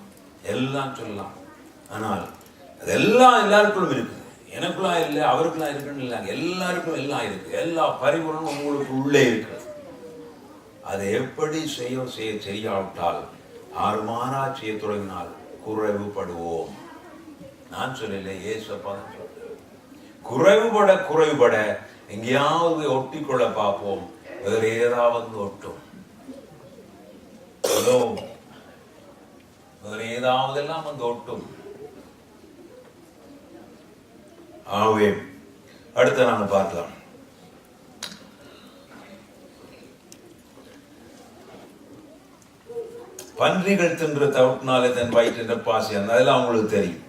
S1: எல்லாம் சொல்லலாம். ஆனால் அதெல்லாம் எல்லாருக்குள்ளும் இருக்குது. எனக்குலாம் இல்லை, அவருக்குலாம் இருக்குன்னு இல்லை, எல்லாருக்கும் எல்லாம் இருக்கு. எல்லா பரிபூரணமும் உங்களுக்கு உள்ளே இருக்கிறது. அதை எப்படி செய்ய தெரியாவிட்டால் ஆறுமாறா செய்ய தொடங்கினால் குறைவுபடுவோம். நான் சொல்லல, ஏசப்பா தான் சொல்ல. குறைவுபட எங்கேயாவது ஒட்டிக்கொள்ள பார்ப்போம், வேற ஏதாவது ஒட்டும். வேற ஏதாவது எல்லாம் வந்து ஒட்டும். ஆகவே அடுத்த நாங்கள் பார்க்கலாம். பன்றிகள் தின்ற தவிட்டினாலே தன் வயிற்று பாசி, அதெல்லாம் உங்களுக்கு தெரியும்.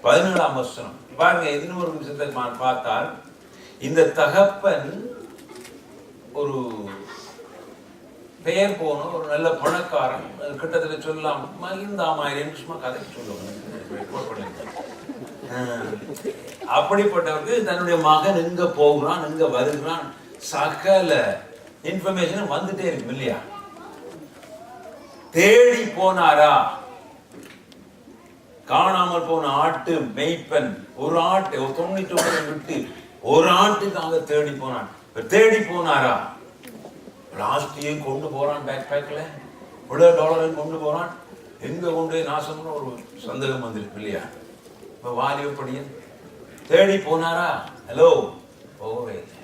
S1: 17ஆம் வசனம் பாருங்க. இன்னொரு விஷயத்தை பார்த்தால், இந்த தகப்பன் ஒரு பெயர் போன ஒரு நல்ல பணக்காரன், கிட்டத்தட்ட சொல்லலாம் மகிழ்ந்தாமாயிரம் சும்மா கதைக்கு சொல்லுவாங்க. அப்படிப்பட்டவருக்கு தன்னுடைய மகன் எங்க போகிறான், எங்க வருகிறான், சகல இன்ஃபர்மேஷன் வந்துட்டே இருக்கு இல்லையா? தேடி போனாரா? காணாமல் போன ஆட்டு மேய்ப்பன் ஒரு ஆட்டை 99 விட்டு ஒரு ஆட்டுக்காக தேடி போனான். தேடி போனாரா? லாஸ்டையும் கொண்டு போறான், பேக் பேக்ல $100 கொண்டு போறான். எங்க கொண்டு நாசம்னு ஒரு சந்தேகம் வந்திருக்கு இல்லையா? இப்ப வாலிபப்படியன் தேடி போனாரா? ஹலோ, போகவே இல்லை.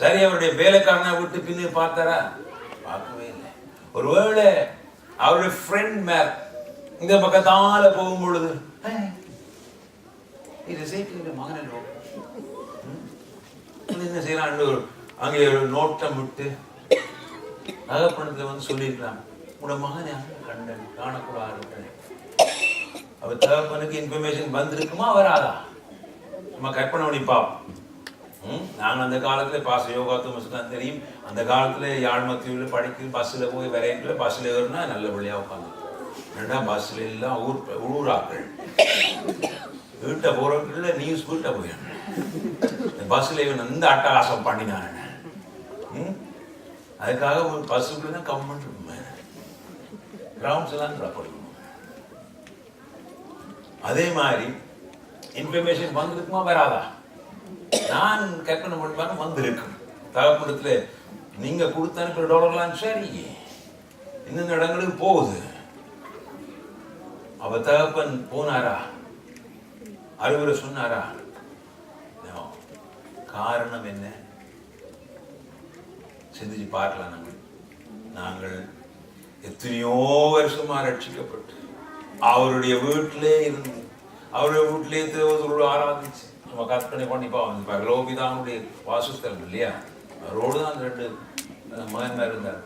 S1: சரி, அவருடைய வேலைக்காரனை விட்டு பின்னு பார்த்தாரா? பார்க்கவே இல்லை. ஒருவேளை அவருடைய ஃப்ரெண்ட் மேல் இந்த பக்கத்தால போகும் பொழுது மகன் என்ன செய்யலாம், அங்கே ஒரு நோட்டம் விட்டு நகப்பணத்துல வந்து சொல்லியிருக்கலாம், உங்களோட மகனை கண்டன் காணக்கூடாது. அவர் தகப்பனுக்கு இன்ஃபர்மேஷன் வந்திருக்குமா வராதா? நம்ம கற்பனை பண்ணி பார்ப்போம். நாங்கள் அந்த காலத்துல பாச யோகா தான் தெரியும். அந்த காலத்துல யாழ்மத்தியில் படிக்க பஸ்ஸில் போய் வரையில பஸ்ஸில் ஏறுனா நல்ல வழியாக உட்காந்து. ரெண்டா பஸ்ஸில் எல்லாம் ஊராக்கள் வீட்டை போறதுக்குள்ள நியூஸ் வீட்டை போயிடணும். பஸ்ஸில் இவன் எந்த அட்டகாசம் பண்ணினான். அதுக்காக ஒரு பஸ்ஸுக்குள்ள தான் கவர்மெண்ட் கிரவுண்ட்ஸ் எல்லாம் படிக்கணும். அதே மாதிரி இன்ஃபர்மேஷன் வந்திருக்குமா வராதா? நான் கற்பனை பண்ணுவேன், வந்திருக்கும். தகப்பனத்துல நீங்க கொடுத்த அனுப்புற $100 சரி, இன்னும் இடங்களுக்கு போகுது. அவ தகப்பன் போனாரா? அறிவுரை சொன்னாரா? காரணம் என்ன? சிந்திச்சு பார்க்கலாம். நாங்கள் எத்தனையோ வருஷமா ரட்சிக்கப்பட்டு அவருடைய வீட்டிலே இருந்து அவருடைய வீட்டிலே தேவதோடு ஆராதிச்சு நம்ம கற்பனை பண்ணிப்பா பகலோபிதானுடைய வாசஸ்தலம் இல்லையா? அவரோடு தான் 2 மகன்மார் இருந்தார்.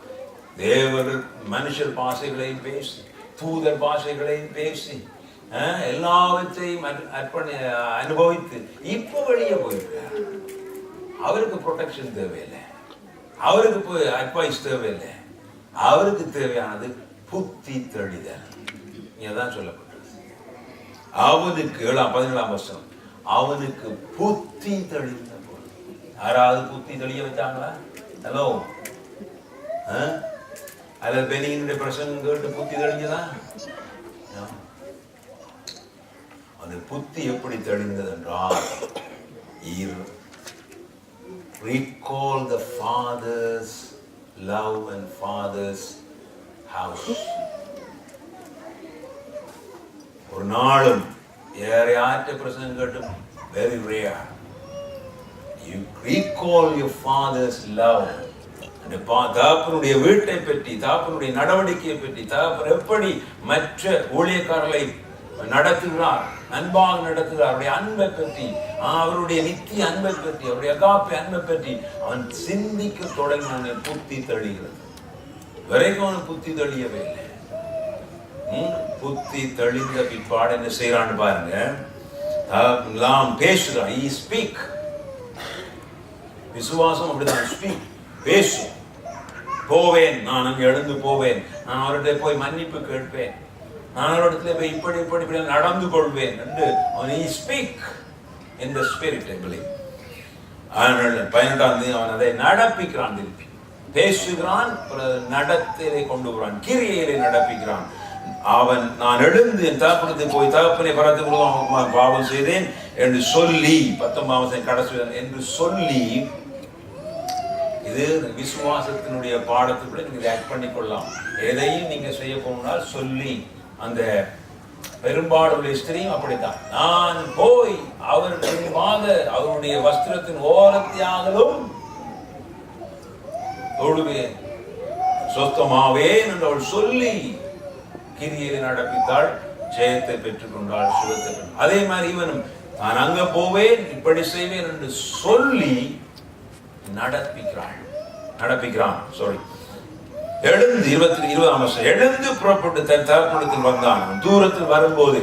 S1: தேவர் மனுஷர் பாஷைகளையும் பேசி, தூதர் பாஷைகளையும் பேசி, எல்லாவற்றையும் அனுபவித்து இப்போ வெளியே போயிருக்கார். அவருக்கு ப்ரொடெக்ஷன் தேவையில்லை, அவருக்கு அட்வைஸ் தேவையில்லை. அவருக்கு தேவையானது புத்தி தெளிதல். இதான் சொல்லப்பட்டது. அவனுக்கு 17ஆம் வசனம், அவனுக்கு புத்தி தெளிந்த போது. யாராவது புத்தி தெளிய வச்சாங்களா? ஹலோ, அல்லது பெனியினுடைய பிரசங்கம் கேட்டு புத்தி தெளிஞ்சதா? அந்த புத்தி எப்படி தெளிந்தது என்றால், recall the father's love and father's house. ஒரு நாளும் யார்கிட்ட பிரசங்கம் கேட்டும் very rare. You recall your father's love. அந்த தாப்பனுடைய வீட்டை பற்றி, தாப்பனுடைய நடவடிக்கையை பற்றி, தாப்பன் எப்படி மற்ற ஊழியக்காரர்களை நடத்துகிறார், அன்பாக நடத்துகிறார், அவருடைய அன்பை பற்றி, அவருடைய நித்திய அன்பை பற்றி, அவருடைய அகாப்பை அன்பை பற்றி அவன் சிந்திக்க தொடங்கின. புத்தி தெளிகிறது. வரைக்கும் அவன் புத்தி தெளியவே இல்லை. புத்தி தெளிந்த பிற்பாடு என்ன செய்யறான்னு பாருங்க. பேசுகிறான். He speak. விசுவாசம் அப்படிதான். ஸ்பீக், பேசும். போவேன், நான் அங்கே எழுந்து போவேன், நான் அவர்கிட்ட போய் மன்னிப்பு கேட்பேன், நான் அவரிடத்துல போய் இப்படி இப்படி இப்படி நடந்து கொள்வேன் என்று அவன் he speak in the spirit, I believe. 18ஆம் தேதி அவன் அதை நடப்பிக்கிறான். திருப்பி பேசுகிறான், நடத்திலே கொண்டு வரான், கிரியையிலே நடப்பிக்கிறான். அவன் நான் எழுந்து என் தகப்பனத்தை போய் தகப்பனை பரத்துக்கு பாவம் செய்தேன் என்று சொல்லி 19ஆம் கடைசி என்று சொல்லி, இது விசுவாசத்தினுடைய பாடத்துக்குள்ள நீங்க ஆக்ட் பண்ணிக்கொள்ளலாம். எதையும் நீங்க செய்ய போனால் சொல்லி. அந்த பெரும்பாடுடைய ஸ்திரீயும் அப்படித்தான். நான் போய் அவருடைய வஸ்திரத்தின் ஓரத்தியாகலும் தொழுவேன், சொத்தமாவேன் என்று அவள் சொல்லி கிரியை நடப்பித்தாள், ஜெயத்தை பெற்றுக் கொண்டாள், சுகத்தை பெற்றாள். அதே மாதிரி இவனும் நான் அங்க போவேன், இப்படி செய்வேன் என்று சொல்லி நடப்பிக்கிறான். சாரி, எழுந்து 20ஆம் வருஷம் எழுந்து புறப்பட்டு தன் தகப்பனிடத்தில் வந்தான். தூரத்தில் வரும்போது,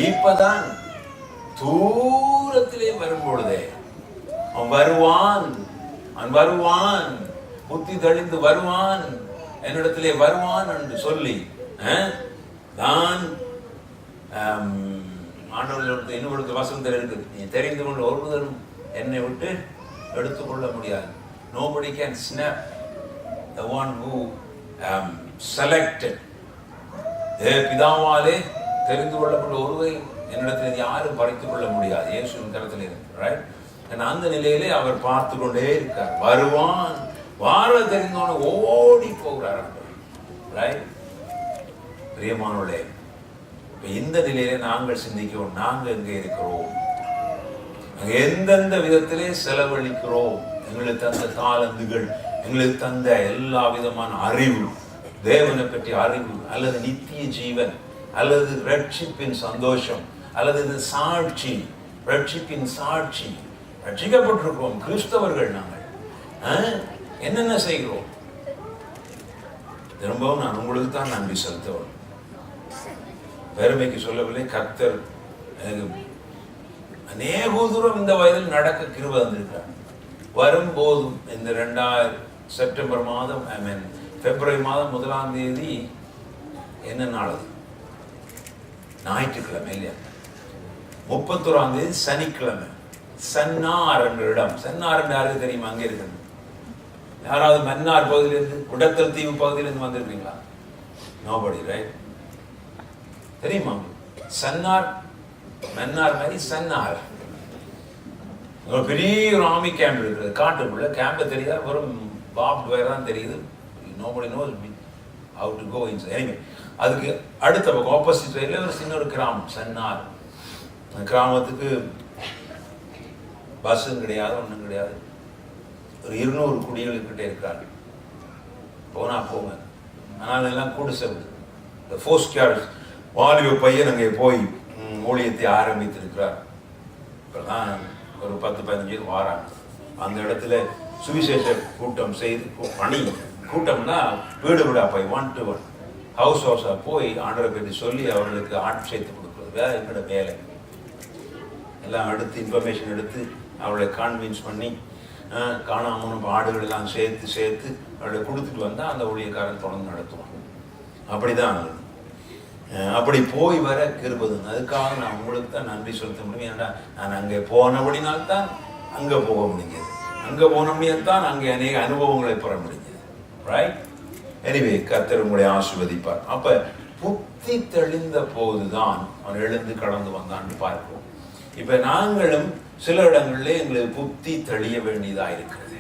S1: இப்பதான் தூரத்திலே வரும்பொழுதே அவன் வருவான், புத்தி தெளிந்து வருவான், என்னிடத்திலே வருவான் என்று சொல்லி தான் ஆண்டவர்களுக்கு இன்னொரு வசனத்தில் இருக்குது. நீ தெரிந்து கொண்டு ஒருவரும் என்னை விட்டு எடுத்துக்கொள்ள முடியாது. Nobody can snap the one who selected. பிதாவாலே தெரிந்து கொள்ளப்பட்ட ஒருவரை என்னிடத்தில் யாரும் பறித்துக் கொள்ள முடியாது. இயேசுவின் கரத்தில் இருக்கு. ரைட்? அந்த நிலையிலே அவர் பார்த்து கொண்டே இருக்கார். வருவான், வார தெரிந்தோன்னு ஓடி போகிறார். ரைட்? பிரியமானவர்களே, இந்த நிலையிலே நாங்கள் சிந்திக்கிறோம். நாங்கள் எங்கே இருக்கிறோம்? எந்தெந்த விதத்திலே செலவழிக்கிறோம்? எங்களுக்கு தந்த தாளந்துகள், எங்களுக்கு தந்த எல்லா விதமான அறிவு, தேவனை பற்றிய அறிவு, அல்லது நித்திய ஜீவன், அல்லது ரட்சிப்பின் சந்தோஷம், அல்லது சாட்சி, ரட்சிப்பின் சாட்சி. ரட்சிக்கப்பட்டிருக்கிறோம், கிறிஸ்தவர்கள் நாங்கள். என்னென்ன செய்கிறோம்? திரும்பவும் நான் உங்களுக்கு தான் நன்றி செலுத்துவேன். பெருமைக்கு சொல்லவில்லை. கர்த்தர் எனக்கு அநேக தூரம் இந்த வயதில் நடக்க கிருபை வந்திருக்கிறார். வரும்போதும் இந்த 2000 செப்டம்பர் மாதம், பிப்ரவரி மாதம் 1ஆம் தேதி என்ன நாள்? ஞாயிற்றுக்கிழமை இல்லையா? 31ஆம் தேதி சனிக்கிழமை. சன்னார் என்ற இடம். சன்னார் என்று யாருக்கு தெரியுமா? அங்கே இருக்கிறது. யாராவது மன்னார் பகுதியிலிருந்து, உடத்தல் தீவு பகுதியிலிருந்து வந்திருக்கீங்களா? Nobody, right? தெரியுமா? சன்னார், மன்னார் மாதிரி சன்னார். பெரிய ஒரு ஆர்மி கேம்ப் இருக்கிறது காட்டுக்குள்ள. கேம்ப் தெரியாது, வெறும் பாப்ட் வயர் தான் தெரியுது. Nobody nose how to go inside. Anyway, அதுக்கு அடுத்த பக்கம் ஆப்போசிட் சைடில் ஒரு சின்ன ஒரு கிராமம் சன்னார். அந்த கிராமத்துக்கு பஸ்ஸும் கிடையாது, ஒன்றும் கிடையாது. ஒரு 200 குடிகளுக்கிட்டே இருக்கிறாங்க. போனா போங்க, ஆனால் எல்லாம் கூடு செவிடு. இந்த ஃபோர்ஸ் கேர்ஸ் வாலிப பையன் அங்கே போய் ஊழியத்தை ஆரம்பித்திருக்கிறார். இப்போதான் ஒரு 10-15 பேர் வாராங்க. அந்த இடத்துல சுவிசேஷ கூட்டம் செய்து, பணி கூட்டம்னா வீடு வீடா போய் 1 to 1 ஹவுஸாக போய் ஆண்டரை பற்றி சொல்லி அவர்களுக்கு சேர்த்து கொடுக்குறது வேற என்னோட வேலை. எல்லாம் எடுத்து இன்ஃபர்மேஷன் எடுத்து அவளை கான்வின்ஸ் பண்ணி காணாமல் ஆடுகள் எல்லாம் சேர்த்து அவளை கொடுத்துட்டு வந்தால் அந்த ஊழியக்காரன் தொடர்ந்து நடத்துவான். அப்படிதான் அப்படி போய் வர கிருபதுங்க. அதுக்காக நான் உங்களுக்கு தான் நன்றி செலுத்த முடியும். ஏன்னா நான் அங்கே போனபடினால்தான் அங்கே போக முடிஞ்சது, அங்கே போனபடியால்தான் அங்கே அநேக அனுபவங்களை பெற முடிஞ்சது. ரைட்? எனிவே கர்த்தர் உங்களை ஆசீர்வதிப்பார். அப்போ புத்தி தெளிந்த போதுதான் அவன் எழுந்து கடந்து வந்தான்னு பார்ப்போம். இப்போ நாங்களும் சில இடங்களிலே எங்களுக்கு புத்தி தெளிய வேண்டியதாக இருக்கிறது.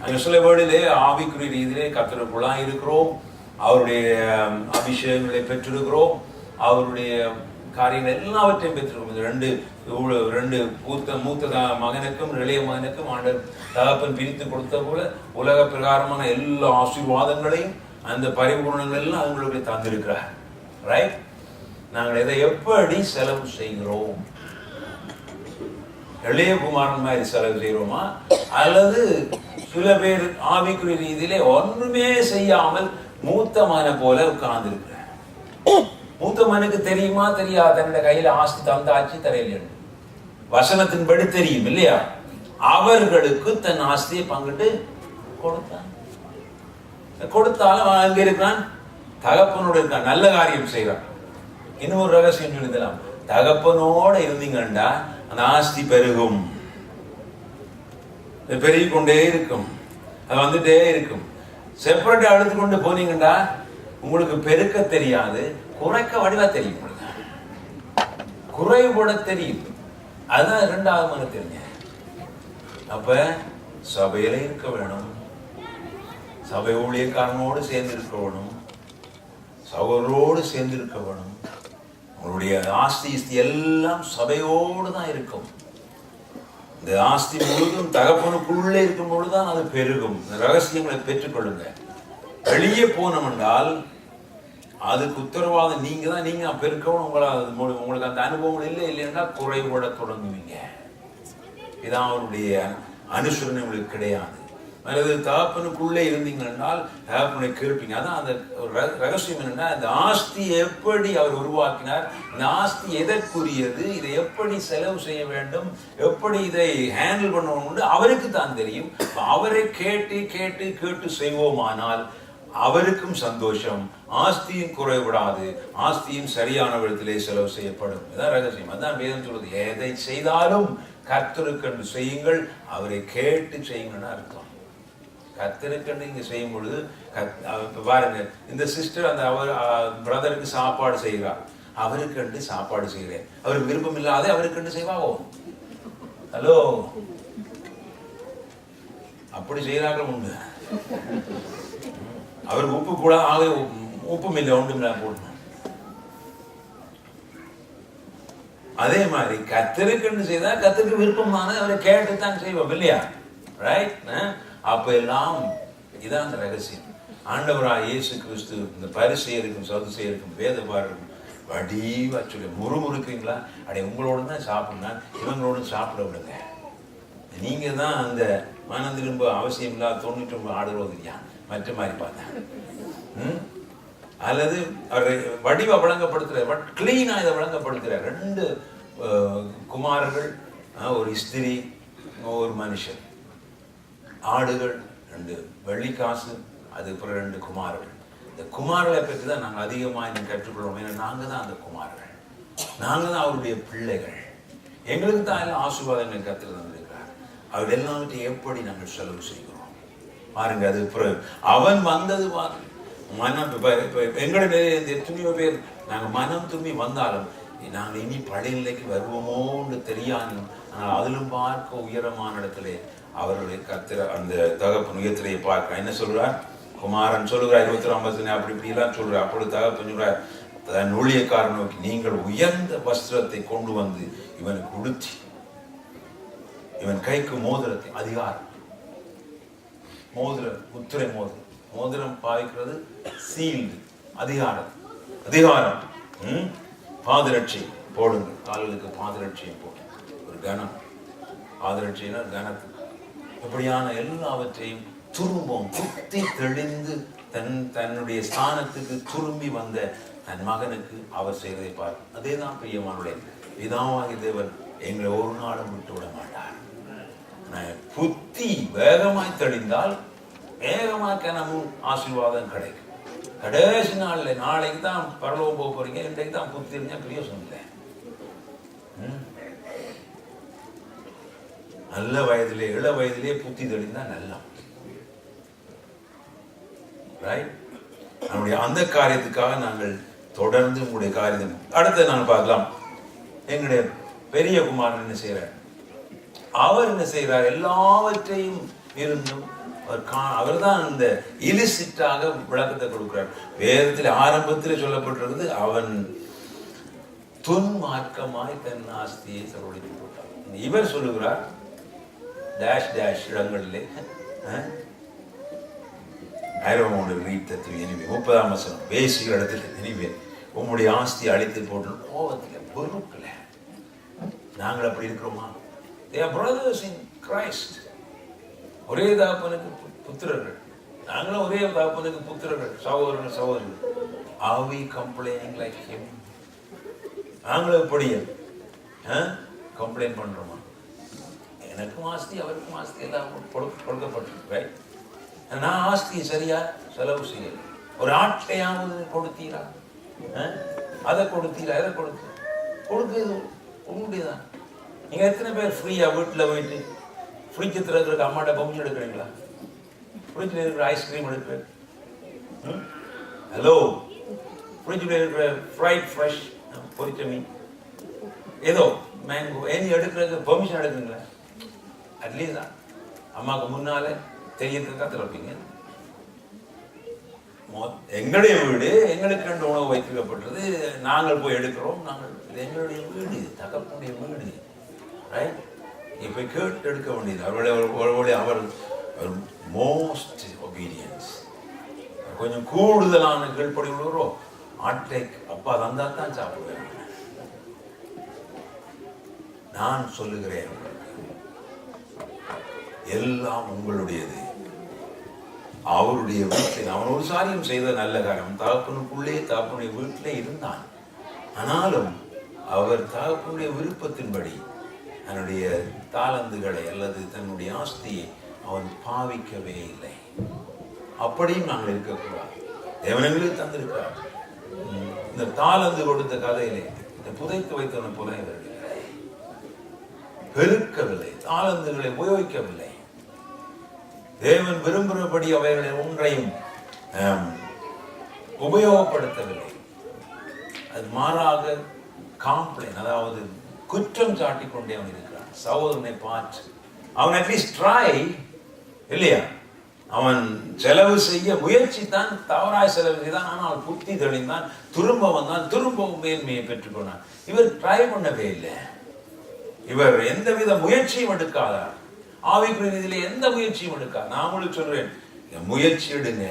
S1: அங்கே சில வேளையிலே ஆவிக்குரிய ரீதியிலே கர்த்தருக்குள்ளாக இருக்கிறோம், அவருடைய அபிஷேகங்களை பெற்றிருக்கிறோம், அவருடைய காரியங்கள் எல்லாவற்றையும் பெற்றிருக்கிறோம். ரெண்டு மூத்த மகனுக்கும் இளைய மகனுக்கும் ஆண்டவர் தகப்பன் பிரித்து கொடுத்த போல உலக பிரகாரமான எல்லா ஆசீர்வாதங்களையும் அந்த பரிபூர்ணங்கள் எல்லாம் அவங்களுக்கு தந்திருக்கிறார். ரைட்? நாங்கள் இதை எப்படி செலவு செய்கிறோம்? இளைய குமாரன் மாதிரி செலவு செய்கிறோமா, அல்லது சில பேர் ஆவிக்குரிய ரீதியிலே ஒன்றுமே செய்யாமல் மூத்த மகனை போல உட்கார்ந்து இருக்கிற? மூத்த மகனுக்கு தெரியுமா தெரியாது தன்னோட கையில ஆஸ்தி தந்தாச்சு தரையில் வசனத்தின்படி தெரியும் இல்லையா? அவர்களுக்கு தன் ஆஸ்தியை பங்கிட்டு கொடுத்தாலும் அங்க இருக்கிறான், தகப்பனோடு இருக்கான், நல்ல காரியம் செய்யறான். இன்னொரு ரகசியம் எழுதலாம், தகப்பனோட இருந்தீங்கன்னா அந்த ஆஸ்தி பெருகும், பெருகிக் கொண்டே இருக்கும், அது வந்துட்டே இருக்கும். செப்பரேட்டா அழுத்து கொண்டு போனீங்கன்னா உங்களுக்கு பெருக்க தெரியாது, குறைக்க வடிவா தெரியும், குறைபட தெரியும். அதுதான் இரண்டாவது மன தெரிஞ்ச. அப்ப சபையில இருக்க வேணும், சபை ஊழியக்காரனோடு சேர்ந்து இருக்க வேணும், சகோதரோடு சேர்ந்து இருக்க வேணும். உங்களுடைய ஆஸ்தி எல்லாம் சபையோடு தான் இருக்கும். இந்த ஆஸ்தி முழுதும் தகப்பனுக்குள்ளே இருக்கும் பொழுதுதான் அது பெருகும். இந்த ரகசியங்களை பெற்றுக்கொள்ளுங்க. வெளியே போனோம் என்றால் அதுக்கு உத்தரவாதம் நீங்க தான். நீங்க பெருக்கவும் உங்களுக்கு அந்த அனுபவம் இல்லைன்னா குறைபட தொடங்குவீங்க. இதான் அவருடைய அனுசரணை உங்களுக்கு கிடையாது. அல்லது தகப்பனுக்குள்ளே இருந்தீங்கன்னால் தகப்பனை கேட்பீங்க. அதான் அந்த ரகசியம் என்னன்னா, இந்த ஆஸ்தி எப்படி அவர் உருவாக்கினார், இந்த ஆஸ்தி எதற்குரியது, இதை எப்படி செலவு செய்ய வேண்டும், எப்படி இதை ஹேண்டில் பண்ணணும் அவருக்கு தான் தெரியும். அவரை கேட்டு கேட்டு கேட்டு செய்வோமானால் அவருக்கும் சந்தோஷம், ஆஸ்தியும் குறைவிடாது, ஆஸ்தியும் சரியான விதத்திலே செலவு செய்யப்படும். இதான் ரகசியம். அதான் வேதம் சொல்றது, எதை செய்தாலும் கர்த்தருக்கு செய்யுங்கள், அவரை கேட்டு செய்யுங்கன்னு அர்த்தம். கர்த்தருக்கு நீங்க செய்யும் பொழுது பாருங்க, இந்த சிஸ்டர் அந்த அவர் பிரதருக்கு சாப்பாடு செய்கிறார், அவருக்கு சாப்பாடு செய்கிறேன், அவருக்கு விருப்பம் இல்லாத அவருக்கு செய்வாவோ? ஹலோ, அப்படி செய்கிறார்கள் உண்டு. அவருக்கு உப்பு கூட ஆக உப்பும் இல்லை, ஒன்றும் இல்லை போடணும். அதே மாதிரி கர்த்தருக்கு செய்தா கர்த்தருக்கு விருப்பமான அவரை கேட்டுத்தான் செய்வோம் இல்லையா? ரைட்? அப்ப எல்லாம் இதான் அந்த ரகசியம். ஆண்டவராக இயேசு கிறிஸ்து இந்த பரிசேயருக்கும் சதுசேயருக்கும் வேதபாரருக்கும் வடிவா சொல்லி முறுமுறுக்குறீங்களா, அடைய உங்களோட தான் சாப்பிடணும், இவங்களோட சாப்பிட விடுங்க. நீங்க தான் அந்த மனம் திரும்ப அவசியம் இல்லாத 99 ஆடுறது இல்லையா மற்ற மாதிரி பார்த்தாங்க. அல்லது அவரை வடிவா வழங்கப்படுத்துற கிளீனா இதை வழங்கப்படுத்துற 2 குமாரர்கள், ஒரு ஸ்திரீ, ஒரு மனுஷன், ஆடுகள் 2 வெள்ளிக்காசு, அதுக்கப்புறம் 2 குமாரர்கள். இந்த குமாரர்களை பற்றி தான் நாங்கள் அதிகமாக கற்றுக்கொள்வோம். ஏன்னா நாங்கள் தான் அந்த குமாரர்கள், நாங்கள் தான் அவருடைய பிள்ளைகள். எங்களுக்கு தான் எல்லாம் ஆசீர்வாதங்களை கற்று தந்திருக்கிறார். அவர் எல்லாவற்றையும் எப்படி நாங்கள் செலவு செய்கிறோம் பாருங்க. அது அவன் வந்தது பாருங்க, மனம் எங்களுடைய எத்தனையோ பேர் நாங்கள் மனம் திரும்பி வந்தாலும் நாங்கள் இனி பழைய நிலைக்கு வருவோமோன்னு தெரியாமல், ஆனால் அதிலும் பார்க்க உயரமான இடத்துல அவர்களை கத்திர அந்த தகப்பன் உயர்த்திலேயே பார்க்க என்ன சொல்றார்? குமாரன் சொல்லுகிறார் 23 அப்படி இப்படிலாம் சொல்றார். அப்பொழுது தகப்பன் சொல்றார் தன் ஊழியக்காரன் நோக்கி, நீங்கள் உயர்ந்த வஸ்திரத்தை கொண்டு வந்து இவனுக்கு உடுத்தி இவன் கைக்கு மோதிரத்தை, அதிகாரம், மோதிரம், முத்திரை மோதிரம், மோதிரம் பாய்க்கிறது சீல்டு, அதிகாரம், அதிகாரம், பாதரட்சி போடுங்க, கால்களுக்கு பாதரட்சியை போடுங்க, ஒரு கனம், பாதரட்சியினா கனத்துக்கு. இப்படியான எல்லாவற்றையும் துரும்பம் புத்தி தெளிந்து தன்னுடைய ஸ்தானத்துக்கு திரும்பி வந்த தன் மகனுக்கு அவர் செய்வதை பார். அதே தான் பிரியமானுடைய பிதாவாகிய தேவன் எங்களை ஒரு நாளும் விட்டு விட மாட்டார். புத்தி வேகமாய் தெளிந்தால் வேகமாக நமக்கு ஆசீர்வாதம் கிடைக்கும். கடைசி நாள்ல நாளைக்கு தான் பரலோகம் போக போறீங்க, இன்றைக்கு தான் புத்தி தெரிஞ்சா பிரியோசனம் இல்லை. நல்ல வயதிலே இள வயதிலே புத்தி தெளிந்தா நல்லா ரைட். நம்முடைய அந்த காரியத்துக்காக நாங்கள் தொடர்ந்து உங்களுடைய காரியம் அடுத்து நாங்கள் பார்க்கலாம். எங்களுடைய பெரிய குமாரன் என்ன செய்யறார்? அவர் என்ன செய்யறார்? எல்லாவற்றையும் இருந்தும் அவர் தான் இந்த இலிசிட்டாக விளக்கத்தை கொடுக்கிறார். வேதத்தில் ஆரம்பத்தில் சொல்லப்பட்டிருக்கிறது, அவன் துன்மார்க்கமாய் தன் ஆஸ்தியை செலவழித்து போட்டார். இவர் சொல்லுகிறார் டேஷ் டேஷ் இடங்களிலே 30ஆம் வசனம் பேசுகிற இடத்துல இனிமே உங்களுடைய ஆஸ்தி அழித்து போட்டு கோபத்தில் பொறுக்கல. நாங்கள் அப்படி இருக்கிறோமா? They are brothers in Christ. ஒரே தகப்பனுக்கு புத்திரர்கள், நாங்களும் ஒரே தகப்பனுக்கு புத்திரர்கள், சகோதரர்கள் சகோதரர்கள். Are we complaining like him? நாங்களும் எப்படியே கம்ப்ளைண்ட் பண்றோமா? எனக்கும் ஆஸ்தி அவருக்கும் ஆஸ்தி எல்லாம் கொடுக்கப்பட்டிருக்கு. நான் ஆஸ்தியை சரியா செலவு செய்யல. ஒரு ஆட்டையாவது கொடுத்தீரா? அதை கொடுத்தீரா? எதை கொடுக்குறது உங்களுடையதான். நீங்க எத்தனை பேர் ஃப்ரீயா வீட்டில் போயிட்டு ஃப்ரிட்ஜ் திறக்கிறதுக்கு அம்மாட்ட பம்ஜி எடுக்கிறீங்களா? ஃப்ரிட்ஜில் இருக்கிற ஐஸ்கிரீம் எடுக்கிறேன். ஹலோ, ஃப்ரிட்ஜில் இருக்கிற ஃப்ரைட் ஃப்ரெஷ் பொரிச்ச மீன் ஏதோ மேங்கோ ஏனி எடுக்கிறதுக்கு பெர்மிஷன் எடுக்குறீங்களா? அட்லீஸ்ட் தான் அம்மாவுக்கு முன்னால தெரியறதுக்காக திறப்பீங்க. எங்களுடைய வீடு, எங்களுக்கு 2 உணவு வைக்கப்பட்டது, நாங்கள் போய் எடுக்கிறோம். நாங்கள் எங்களுடைய வீடு, தகப்பனுடைய வீடு. ரைட்? இப்ப கேட்டு எடுக்க வேண்டியது. அவர் மோஸ்ட் ஒபீடியன்ஸ், கொஞ்சம் கூடுதலான கீழ்ப்படி உள்ளவரோ ஆட்டை அப்பா தந்தா தான் சாப்பிடுவேன். நான் சொல்லுகிறேன், எல்லாம் உங்களுடையது. அவருடைய வீட்டில் அவன் ஒரு சாரியம் செய்த நல்ல காரியம். தகப்பனுக்குள்ளே தகப்பனுடைய வீட்டிலே இருந்தான். ஆனாலும் அவர் தகப்பனுடைய விருப்பத்தின்படி தன்னுடைய தாளந்துகளை அல்லது தன்னுடைய ஆஸ்தியை அவன் பாவிக்கவே இல்லை. அப்படியும் நாங்கள் இருக்கக்கூடாது. தேவனங்களுக்கு தந்திருக்கிறார். இந்த தாளந்து கொடுத்த கதையிலே இந்த புதைத்து வைத்தவனை போல இவர்கள் பெருக்கவில்லை, தாளந்துகளை உபயோகிக்கவில்லை. தேவன் விரும்புகிறபடி அவைகளை ஒன்றையும் உபயோகப்படுத்தவில்லை. அது மாறாக காம்ப்ளைன், அதாவது குற்றம் சாட்டிக் கொண்டே அவன் இருக்கிறான். சகோதரனை பார்த்து அவன் அட்லீஸ்ட் ட்ரை இல்லையா? அவன் செலவு செய்ய முயற்சி தான், தவறாய் செலவு செய்தான். ஆனால் புத்தி தெளிந்தான், திரும்ப வந்தான், திரும்பவும் மேன்மையை பெற்றுக்கொண்டான். இவர் ட்ரை பண்ணவே இல்லை. இவர் எந்தவித முயற்சியும் எடுக்காதார். ஆவிக்குரிய ரீதியில எந்த முயற்சியும் எடுக்காது. நான் உங்களுக்கு சொல்றேன், முயற்சி எடுங்க,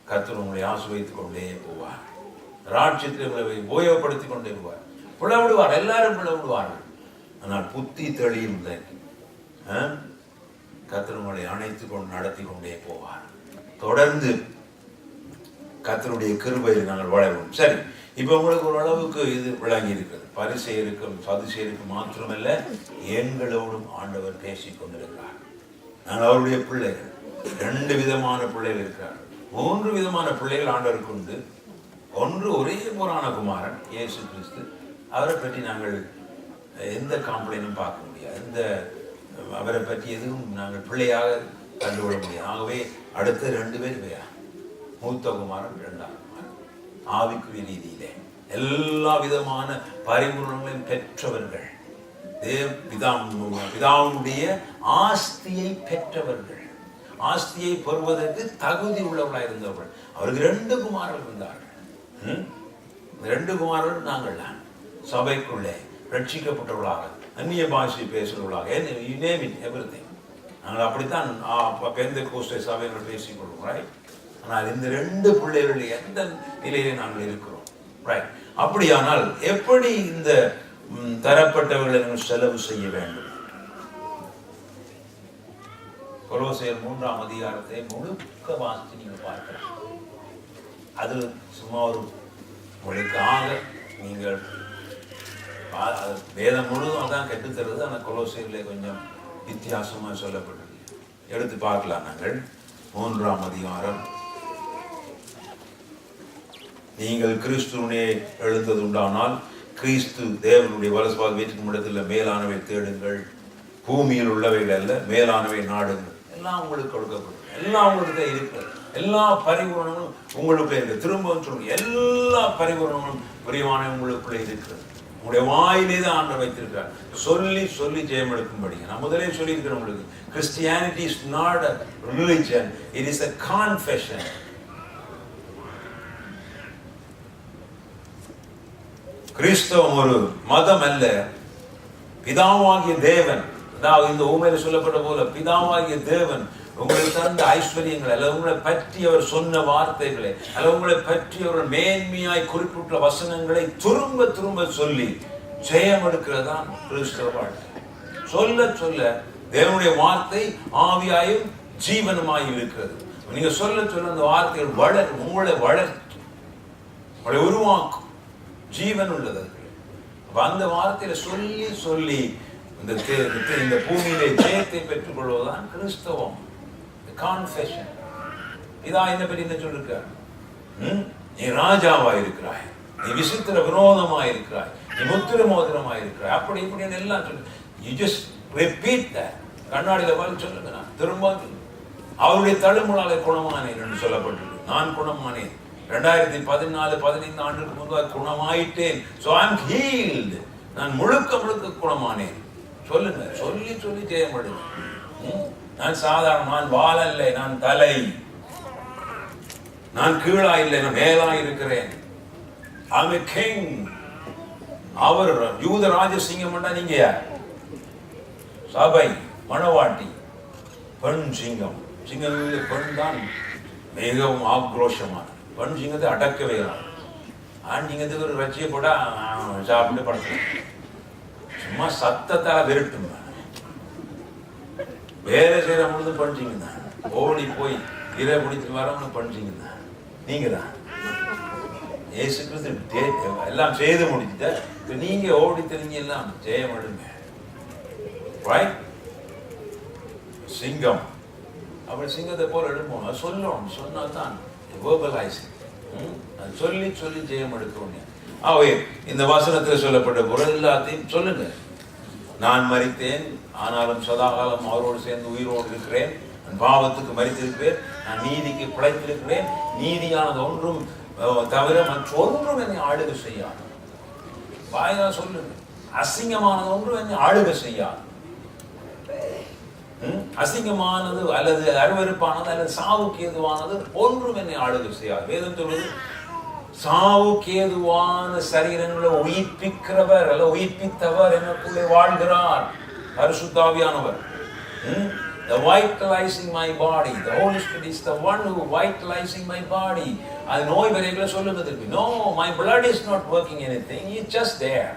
S1: கர்த்தர் உங்களை ஆசீர்வதித்துக் கொண்டே போவார். ராஜ்யத்தை உபயோகப்படுத்திக் கொண்டே போவார். பிளவிடுவார், எல்லாரும் பிளவிடுவார்கள். ஆனால் புத்தி தெளியும் கர்த்தர் உங்களை அணைத்துக் கொண்டு நடத்தி கொண்டே போவார். தொடர்ந்து கர்த்தருடைய கிருபையில் நாங்கள் வளருவோம். சரி, இப்ப உங்களுக்கு ஒரு அளவுக்கு இது விளங்கி இருக்கிறது. பரிசேயருக்கும் சதுசேயருக்கும் மாத்திரமல்ல, எங்களோடும் ஆண்டவர் பேசிக் கொண்டிருக்கிறார். நாங்கள் அவருடைய பிள்ளைகள். 2 விதமான பிள்ளைகள் இருக்கிறார். 3 விதமான பிள்ளைகள் ஆண்டவருக்கு உண்டு. ஒன்று ஒரே போரான குமாரன் இயேசு கிறிஸ்து. அவரை பற்றி நாங்கள் எந்த காம்ப்ளைனும் பார்க்க முடியாது. அவரை பற்றி எதுவும் நாங்கள் பிள்ளையாக கண்டுகொள்ள முடியாது. ஆகவே அடுத்த 2 பேர் வேறு. மூத்த குமாரன், 2ஆம் குமாரன். ஆவிக்குரிய ரீதியிலே எல்லா விதமான பரிபூரணங்களையும் பெற்றவர்கள். பிதாவுடைய ஆஸ்தியை பெற்றவர்கள், ஆஸ்தியை பெறுவதற்கு தகுதி உள்ளவர்களாக இருந்தவர்கள். அவருக்கு 2 குமாரர்கள் இருந்தார்கள். 2 குமாரர்கள் நாங்கள் தான் சபைக்குள்ளே ரட்சிக்கப்பட்டவர்களாக, அந்நிய பாஷை பேசுகிறவர்களாக, நாங்கள் அப்படித்தான் பெந்தெகோஸ்தே சபைகள் பேசிக்கொள்வோம். ஆனால் இந்த 2 பிள்ளைகள் எந்த நிலையிலே நாங்கள் இருக்கிறோம். ரைட்? அப்படியானால் எப்படி இந்த தரப்பட்டவர்களை செலவு செய்ய வேண்டும்? கொலோசையர் 3ஆம் அதிகாரத்தை முழுக்க வாசித்து நீங்க பார்க்கலாம். அது சும்மா ஒரு உங்களுக்காக நீங்கள் வேதம் முழுவதும் அதான் கெட்டுத்தருது. ஆனால் கொலோசையிலே கொஞ்சம் வித்தியாசமாக சொல்லப்பட்டது. எடுத்து பார்க்கலாம். நாங்கள் 3ஆம் அதிகாரம். நீங்கள் கிறிஸ்துவனே எழுந்தது உண்டானால் கிறிஸ்து தேவனுடைய வலதுபால் வீட்டுக்கு இடத்தில் மேலானவை தேடுங்கள், பூமியில் உள்ளவைகள் அல்ல மேலானவை நாடுங்கள். எல்லாம் உங்களுக்கு கொடுக்கப்படும், எல்லாம் உங்களுக்கு இருக்கிறது, எல்லா பரிபூரணமும் உங்களுக்குள்ளே இருக்கு. திரும்ப சொல்லுங்க, எல்லா பரிபூரணமும் பிரியமான உங்களுக்குள்ளே இருக்கிறது. உங்களுடைய வாயிலே தான் ஆண்டவர் வைத்திருக்கிறார். சொல்லி சொல்லி ஜெயம் எடுக்கும்படி நான் முதலே சொல்லியிருக்கிறேன் உங்களுக்கு. Christianity is not a religion, it is a confession. கிறிஸ்தவம் ஒரு மதம் அல்ல, பிதாவாகிய தேவன். அதாவது இந்த ஊமையில சொல்லப்பட்ட போல பிதாவாகிய தேவன் உங்களை தந்த ஐஸ்வர்யங்களை அல்ல உங்களை பற்றி அவர் சொன்ன வார்த்தைகளை அல்ல உங்களை பற்றி அவர் மேன்மையாய் குறிப்பிட்ட வசனங்களை திரும்ப திரும்ப சொல்லி ஜெயம் எடுக்கிறதான் கிறிஸ்தவ வாழ்க்கை. சொல்ல சொல்ல தேவனுடைய வார்த்தை ஆவியாயும் ஜீவனமாய் இருக்கிறது. நீங்க சொல்ல சொல்ல அந்த வார்த்தைகள் வளரும், உங்களை வளர்க்கும், உங்களை உருவாக்கும், ஜீவன் உள்ளது. அந்த வார்த்தையில சொல்லி சொல்லி இந்த பூமியிலே ஜெயத்தை பெற்றுக் கொள்வதுதான் கிறிஸ்தவம். கான்ஃபெஷன். இதான் என்ன பற்றி என்ன சொல்லிருக்கார்? நீ ராஜாவா இருக்கிறாய், நீ விசித்திர விரோதமாய் இருக்கிறாய், நீ முத்திர மோதிரமாய் இருக்கிறாய், அப்படி இப்படின்னு எல்லாம் சொல்லு. You just repeat that. கண்ணாடியில பார்த்து சொல்லுங்க. நான் திரும்ப அவருடைய தழும்புகளாலே குணமானேன் என்று சொல்லப்பட்டிருக்கு. நான் குணமானேன். 2014-15 ஆண்டுக்கு முன்பாக குணமாயிட்டேன். So I'm healed. நான் முழுக்க முழுக்க குணமானேன். சொல்லுங்க. சொல்லி சொல்லி ஜெயம் எடுங்க. நான் சாதாரண, நான் வால் அல்ல, நான் தலை, நான் கீழா இல்லை, நான் மேலா இருக்கிறேன். I'm a king. அவர் யூத ராஜசிங்கம். நீங்க யார்? சபை மணவாட்டி, பெண் சிங்கம். சிங்கங்களில் பெண் தான் மிகவும் ஆக்ரோஷமான. பெண் சிங்கத்தை அடக்கவே இல்லை. ஆண் சிங்கத்துக்கு ஒரு வச்சியை போட சாப்பிட்டு படுத்து சும்மா சத்தத்தால் விரட்டும். வேலை செய்யற பொழுது பண்றீங்க தான். ஓடி போய் இதை பிடிச்சிட்டு வரவங்க பண்றீங்க தான். நீங்க தான் இயேசு கிறிஸ்து எல்லாம் செய்து முடிச்சுட்ட நீங்க ஓடி தெரிஞ்சு எல்லாம் ஜெயம் எடுங்க. சிங்கம் அப்படி சிங்கத்தை போல எடுப்போம். சொல்லணும், சொன்னாதான் சொல்லி சொல்லி ஜெயம் எடுக்கணும். ஆகவே இந்த வசனத்தில் சொல்லப்பட்ட பொருள் எல்லாத்தையும் சொல்லுங்க. நான் மரித்தேன், ஆனாலும் சதாகாலம் அவரோடு சேர்ந்து உயிரோடு இருக்கிறேன். நான் பாவத்துக்கு மரித்திருக்கிறேன், நான் நீதிக்கு பிழைத்திருக்கிறேன். நீதியானது ஒன்றும் தவிர மற்றொன்றும் என்னை ஆளுகை செய்யாது. வாயிலா சொல்லுங்க. அசிங்கமானது ஒன்றும் என்னை ஆளுகை செய்யாது. அசிங்கமானது அல்லது அருவருப்பானது அல்லது சாவுக்கு ஏதுவானது ஒன்றும் என்னை ஆளுகை செய்யாது. வேதம் சொல்வது சாவுக்கேதுவான சரீரங்களை உயிர்ப்பிக்கிறவர் அல்ல உயிர்ப்பித்தவர் எனக்குள்ளே வாழ்கிறார். பரிசுத்த ஆவியானவர். The vitalizing my body. The Holy Spirit is the one who vitalizing my body. அது நோய் வரைகளை சொல்லுவதற்கு. No, my blood is not working anything. It's just there.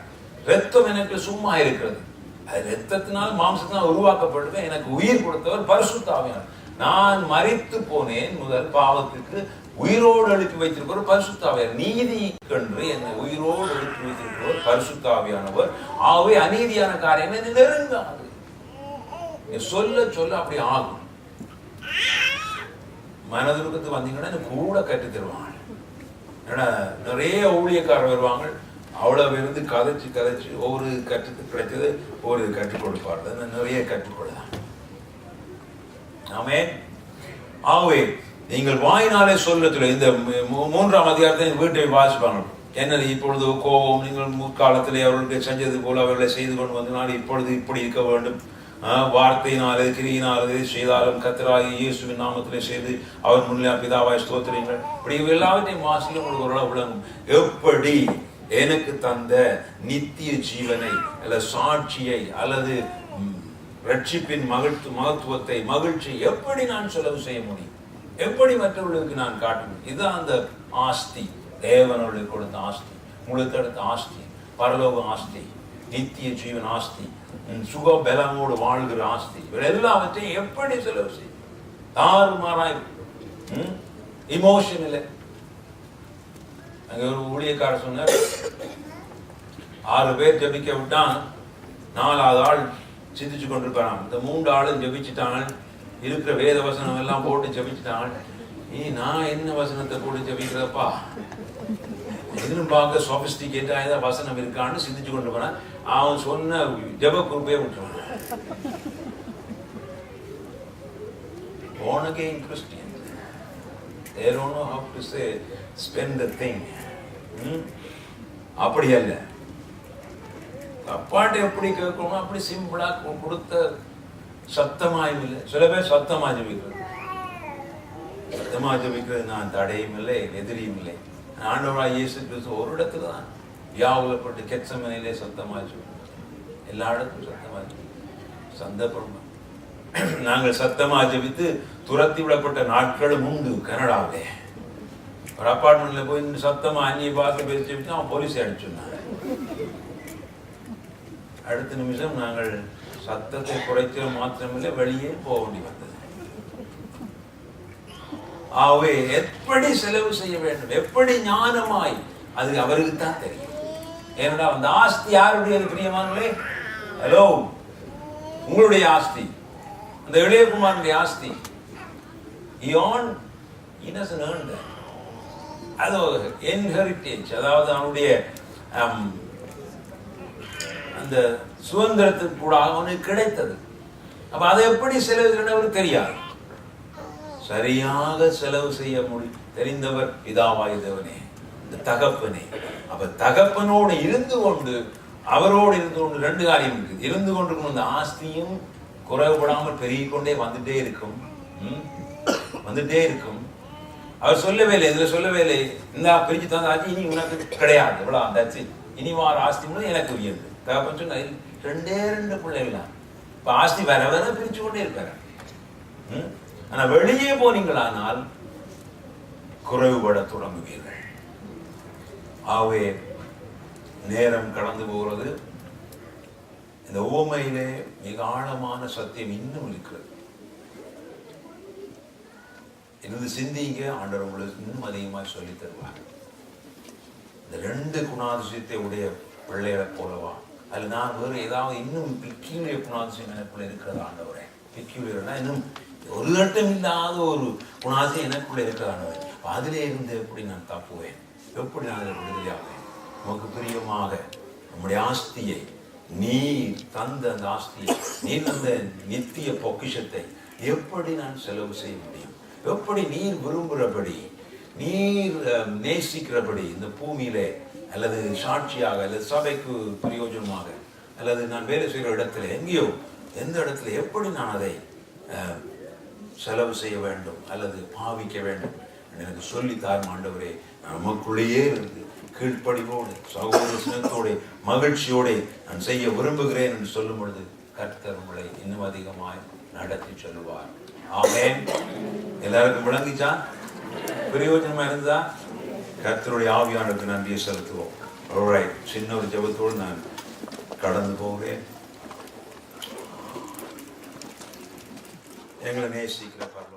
S1: ரத்தம் எனக்கு சும்மா இருக்கிறது. அது ரத்தத்தினால் மாம்சத்தினால் உருவாக்கப்பட்டது. எனக்கு உயிர் கொடுத்தவர் பரிசுத்த ஆவியானவர். நான் மரித்து போனேன் முதல் பாவத்துக்கு, உயிரோடு எழுப்பி வைத்திருப்பவர் பரிசுத்த ஆவியானவர். நீதி கன்று என்னை உயிரோடு எழுப்பி வைத்திருப்பவர் பரிசுத்த ஆவியானவர். ஆகவே அநீதியான காரியங்களை நெருங்காது. சொல்ல சொல்ல அப்படி ஆகும். மனதுக்கு வந்தீங்கன்னா கூட கற்று தருவாங்க. ஏன்னா நிறைய ஊழியக்காரர் வருவாங்க. அவ்வளவு இருந்து கதைச்சு கதைச்சு ஒவ்வொரு கற்றுக்கு கிடைச்சது ஒரு கற்றுக் கொடுப்பார்கள். நிறைய கற்றுக்கொள்ளலாம். ஆமென். ஆகவே நீங்கள் வாயினாலே சொல்லத்துல இந்த 3ஆம் அதிகாரத்தை வீட்டை வாசிப்பாங்க. என்னது இப்பொழுது கோபம் நீங்கள் முற்காலத்திலே அவர்களுக்கு செஞ்சது போல அவர்களை செய்து கொண்டு வந்தனால் இப்பொழுது இப்படி இருக்க வேண்டும். வார்த்தையினாலே கிரியினாலே செய்தாலும் கர்த்தராகிய இயேசுவின் நாமத்திலே செய்து அவர் முன்னே பிதாவாய் ஸ்தோத்திரங்கள். இப்படி எல்லாவற்றையும் வாசிக்க உங்களுக்கு ஓரளவு விளங்கும். எப்படி எனக்கு தந்த நித்திய ஜீவனை அல்ல சாட்சியை அல்லது ரட்சிப்பின் மகத்துவத்தை மகிழ்ச்சியை எப்படி நான் செலவு செய்ய முடியும், எப்படி மற்றவர்களுக்கு நான் காட்ட முடியும். இதுதான் அந்த ஆஸ்தி, தேவனவர்களுக்கு கொடுத்த ஆஸ்தி, உங்களுக்கு அடுத்த ஆஸ்தி, பரலோக ஆஸ்தி. நித்திய ஜீவன் ஆஸ்தி, சுக பலமோடு வாழ்கிற ஆஸ்தி, எல்லாவற்றையும் எப்படி செலவு செய்யும்? தாறுமாறாய் இமோஷன் இல்லை. அங்க ஒரு ஊழியக்காரர் சொன்னார், 6 பேர் ஜபிக்க விட்டான், 4வது ஆள் சிந்திச்சு கொண்டிருப்பான். இந்த 3 ஆளும் ஜபிச்சுட்டாங்க, இருக்கிற வேத வசனம் எல்லாம் போட்டு ஜபிச்சுட்டாங்க. நான் என்ன வசனத்தை போட்டு ஜபிக்கிறப்பா, எதிரும் பார்க்க சோபிஸ்டிகேட்டா ஏதாவது வசனம் இருக்கான்னு சிந்திச்சு கொண்டு போனான். அவன் சொன்ன ஜப குறிப்பே விட்டுருவான். Born again Christians, they don't know how to say spend the thing. அப்படி அல்ல, அப்பாட்ட எப்படி கேட்கணும் அப்படி சிம்பிளா கொடுத்த சத்தமாயும் இல்லை. சில பேர் சத்தமா ஜபிக்கிறது, சத்தமா ஜபிக்கிறது நான் தடையும் இல்லை எதிரியும் இல்லை. ஆண்டவராய் இயேசு கிறிஸ்து ஒரு இடத்துல தான் வியாகுலப்பட்டு கெத்செமனேயிலே சத்தமா ஜபிக்கிறார். எல்லா இடத்தும் சத்தமா சந்தர்ப்பம். நாங்கள் சத்தமா ஜபித்து துரத்தி விடப்பட்ட நாட்களும் உண்டு. கனடாவிலே ஒரு அப்பார்ட்மெண்ட்ல போய் சத்தமா அந்நிய பார்த்து பேசி ஜபித்து அவன் போலீஸை அடிச்சுனான். அடுத்த நிமிஷம் நாங்கள் சத்தத்தை குறைக்கிற மாத்திரமில்லை, வெளியே போக வேண்டி வந்தது. ஆகவே எப்படி செலவு செய்ய வேண்டும், எப்படி ஞானமாய், அது அவருக்கு தான் தெரியும். ஏனென்றால் அந்த ஆஸ்தி யாருடையது பிரியமானவர்களே? ஹலோ, உங்களுடைய ஆஸ்தி, அந்த இளையகுமாரனுடைய ஆஸ்தி. அது இன்ஹெரிட்டேஜ், அதாவது அவனுடைய அந்த சுதந்திரத்துக்கு கூட அவனுக்கு கிடைத்தது. அப்ப அதை எப்படி செலவு செய்யணும் தெரியாது. சரியாக செலவு செய்ய தெரிந்தவர் பிதாவாய் தேவனே, இந்த தகப்பனே. அப்ப தகப்பனோடு இருந்து கொண்டு, அவரோடு இருந்து கொண்டு 2 காரியம் இருக்கு. இருந்து கொண்டிருக்கும் அந்த ஆஸ்தியும் குறைவுபடாமல் பெருகிக்கொண்டே வந்துட்டே இருக்கும், வந்துட்டே இருக்கும். அவர் சொல்லவே இல்லை, இதுல சொல்லவே இல்லை, இந்த பிரிச்சு தந்தாச்சு இனி உனக்கு கிடையாது, இவ்வளவு அந்தாச்சு, இனி வார ஆஸ்தி மூலம் எனக்கு உயர்ந்து. தகப்பன் சொன்ன 2 பிள்ளைகளா, இப்ப ஆஸ்தி வேற வேற பிரிச்சு கொண்டே இருப்பாரு. ஆனா வெளியே போனீங்களானால் குறைவுபட தொடங்குவீர்கள். ஆகவே நேரம் கடந்து போகிறது. இந்த உவமையிலே மிக ஆழமான சத்தியம் இன்னும் இருக்கிறது. இருந்து சிந்திங்க, ஆண்டவர் உங்களுக்கு இன்னும் அதிகமாக சொல்லி தருவார். இந்த 2 குணாதிசயத்தை உடைய பிள்ளைகளை போலவா, அல்ல நான் வேறு ஏதாவது இன்னும் பிக்யூலியர் குணாதிசயம் எனக்குள்ள இருக்கிறது ஆண்டவரே? பிக்யூலியர்னா இன்னும் ஒரு கட்டம் இல்லாத ஒரு குணாதிசயம் எனக்குள்ள இருக்கிறது ஆண்டவரே. அதிலே இருந்து எப்படி நான் தப்புவேன், எப்படி நான் அதில் விடுதலையாவேன்? நமக்கு பிரியமாக நம்முடைய ஆஸ்தியை, நீர் தந்த அந்த ஆஸ்தியை, நீர் தந்த நித்திய பொக்கிஷத்தை எப்படி நான் செலவு செய்ய முடியும்? எப்படி நீர் விரும்புகிறபடி, நீர் நேசிக்கிறபடி இந்த பூமியிலே, அல்லது சாட்சியாக, அல்லது சபைக்கு பிரயோஜனமாக, அல்லது நான் வேலை செய்கிற இடத்துல எங்கேயோ எந்த இடத்துல எப்படி நான் அதை செலவு செய்ய வேண்டும் அல்லது பாவிக்க வேண்டும் எனக்கு சொல்லித்தாரும் ஆண்டவரே. நமக்குள்ளேயே இருந்து கீழ்ப்படிவோடு, சகோதர சினத்தோடு, மகிழ்ச்சியோடு நான் செய்ய விரும்புகிறேன் என்று சொல்லும் பொழுது கர்த்தர் உங்களை இன்னும் அதிகமாய் நடத்தி சொல்லுவார். ஆமென். எல்லாருக்கும் விளங்கிச்சா? பிரயோஜனமா இருந்தா கர்த்தருடைய ஆவியானவருக்கு நன்றியை செலுத்துவோம். ஆல்ரைட், சின்ன ஒரு ஜெபத்தோடு நான் கடந்து போகிறேன். எங்களை நேசிக்கிற பரலோக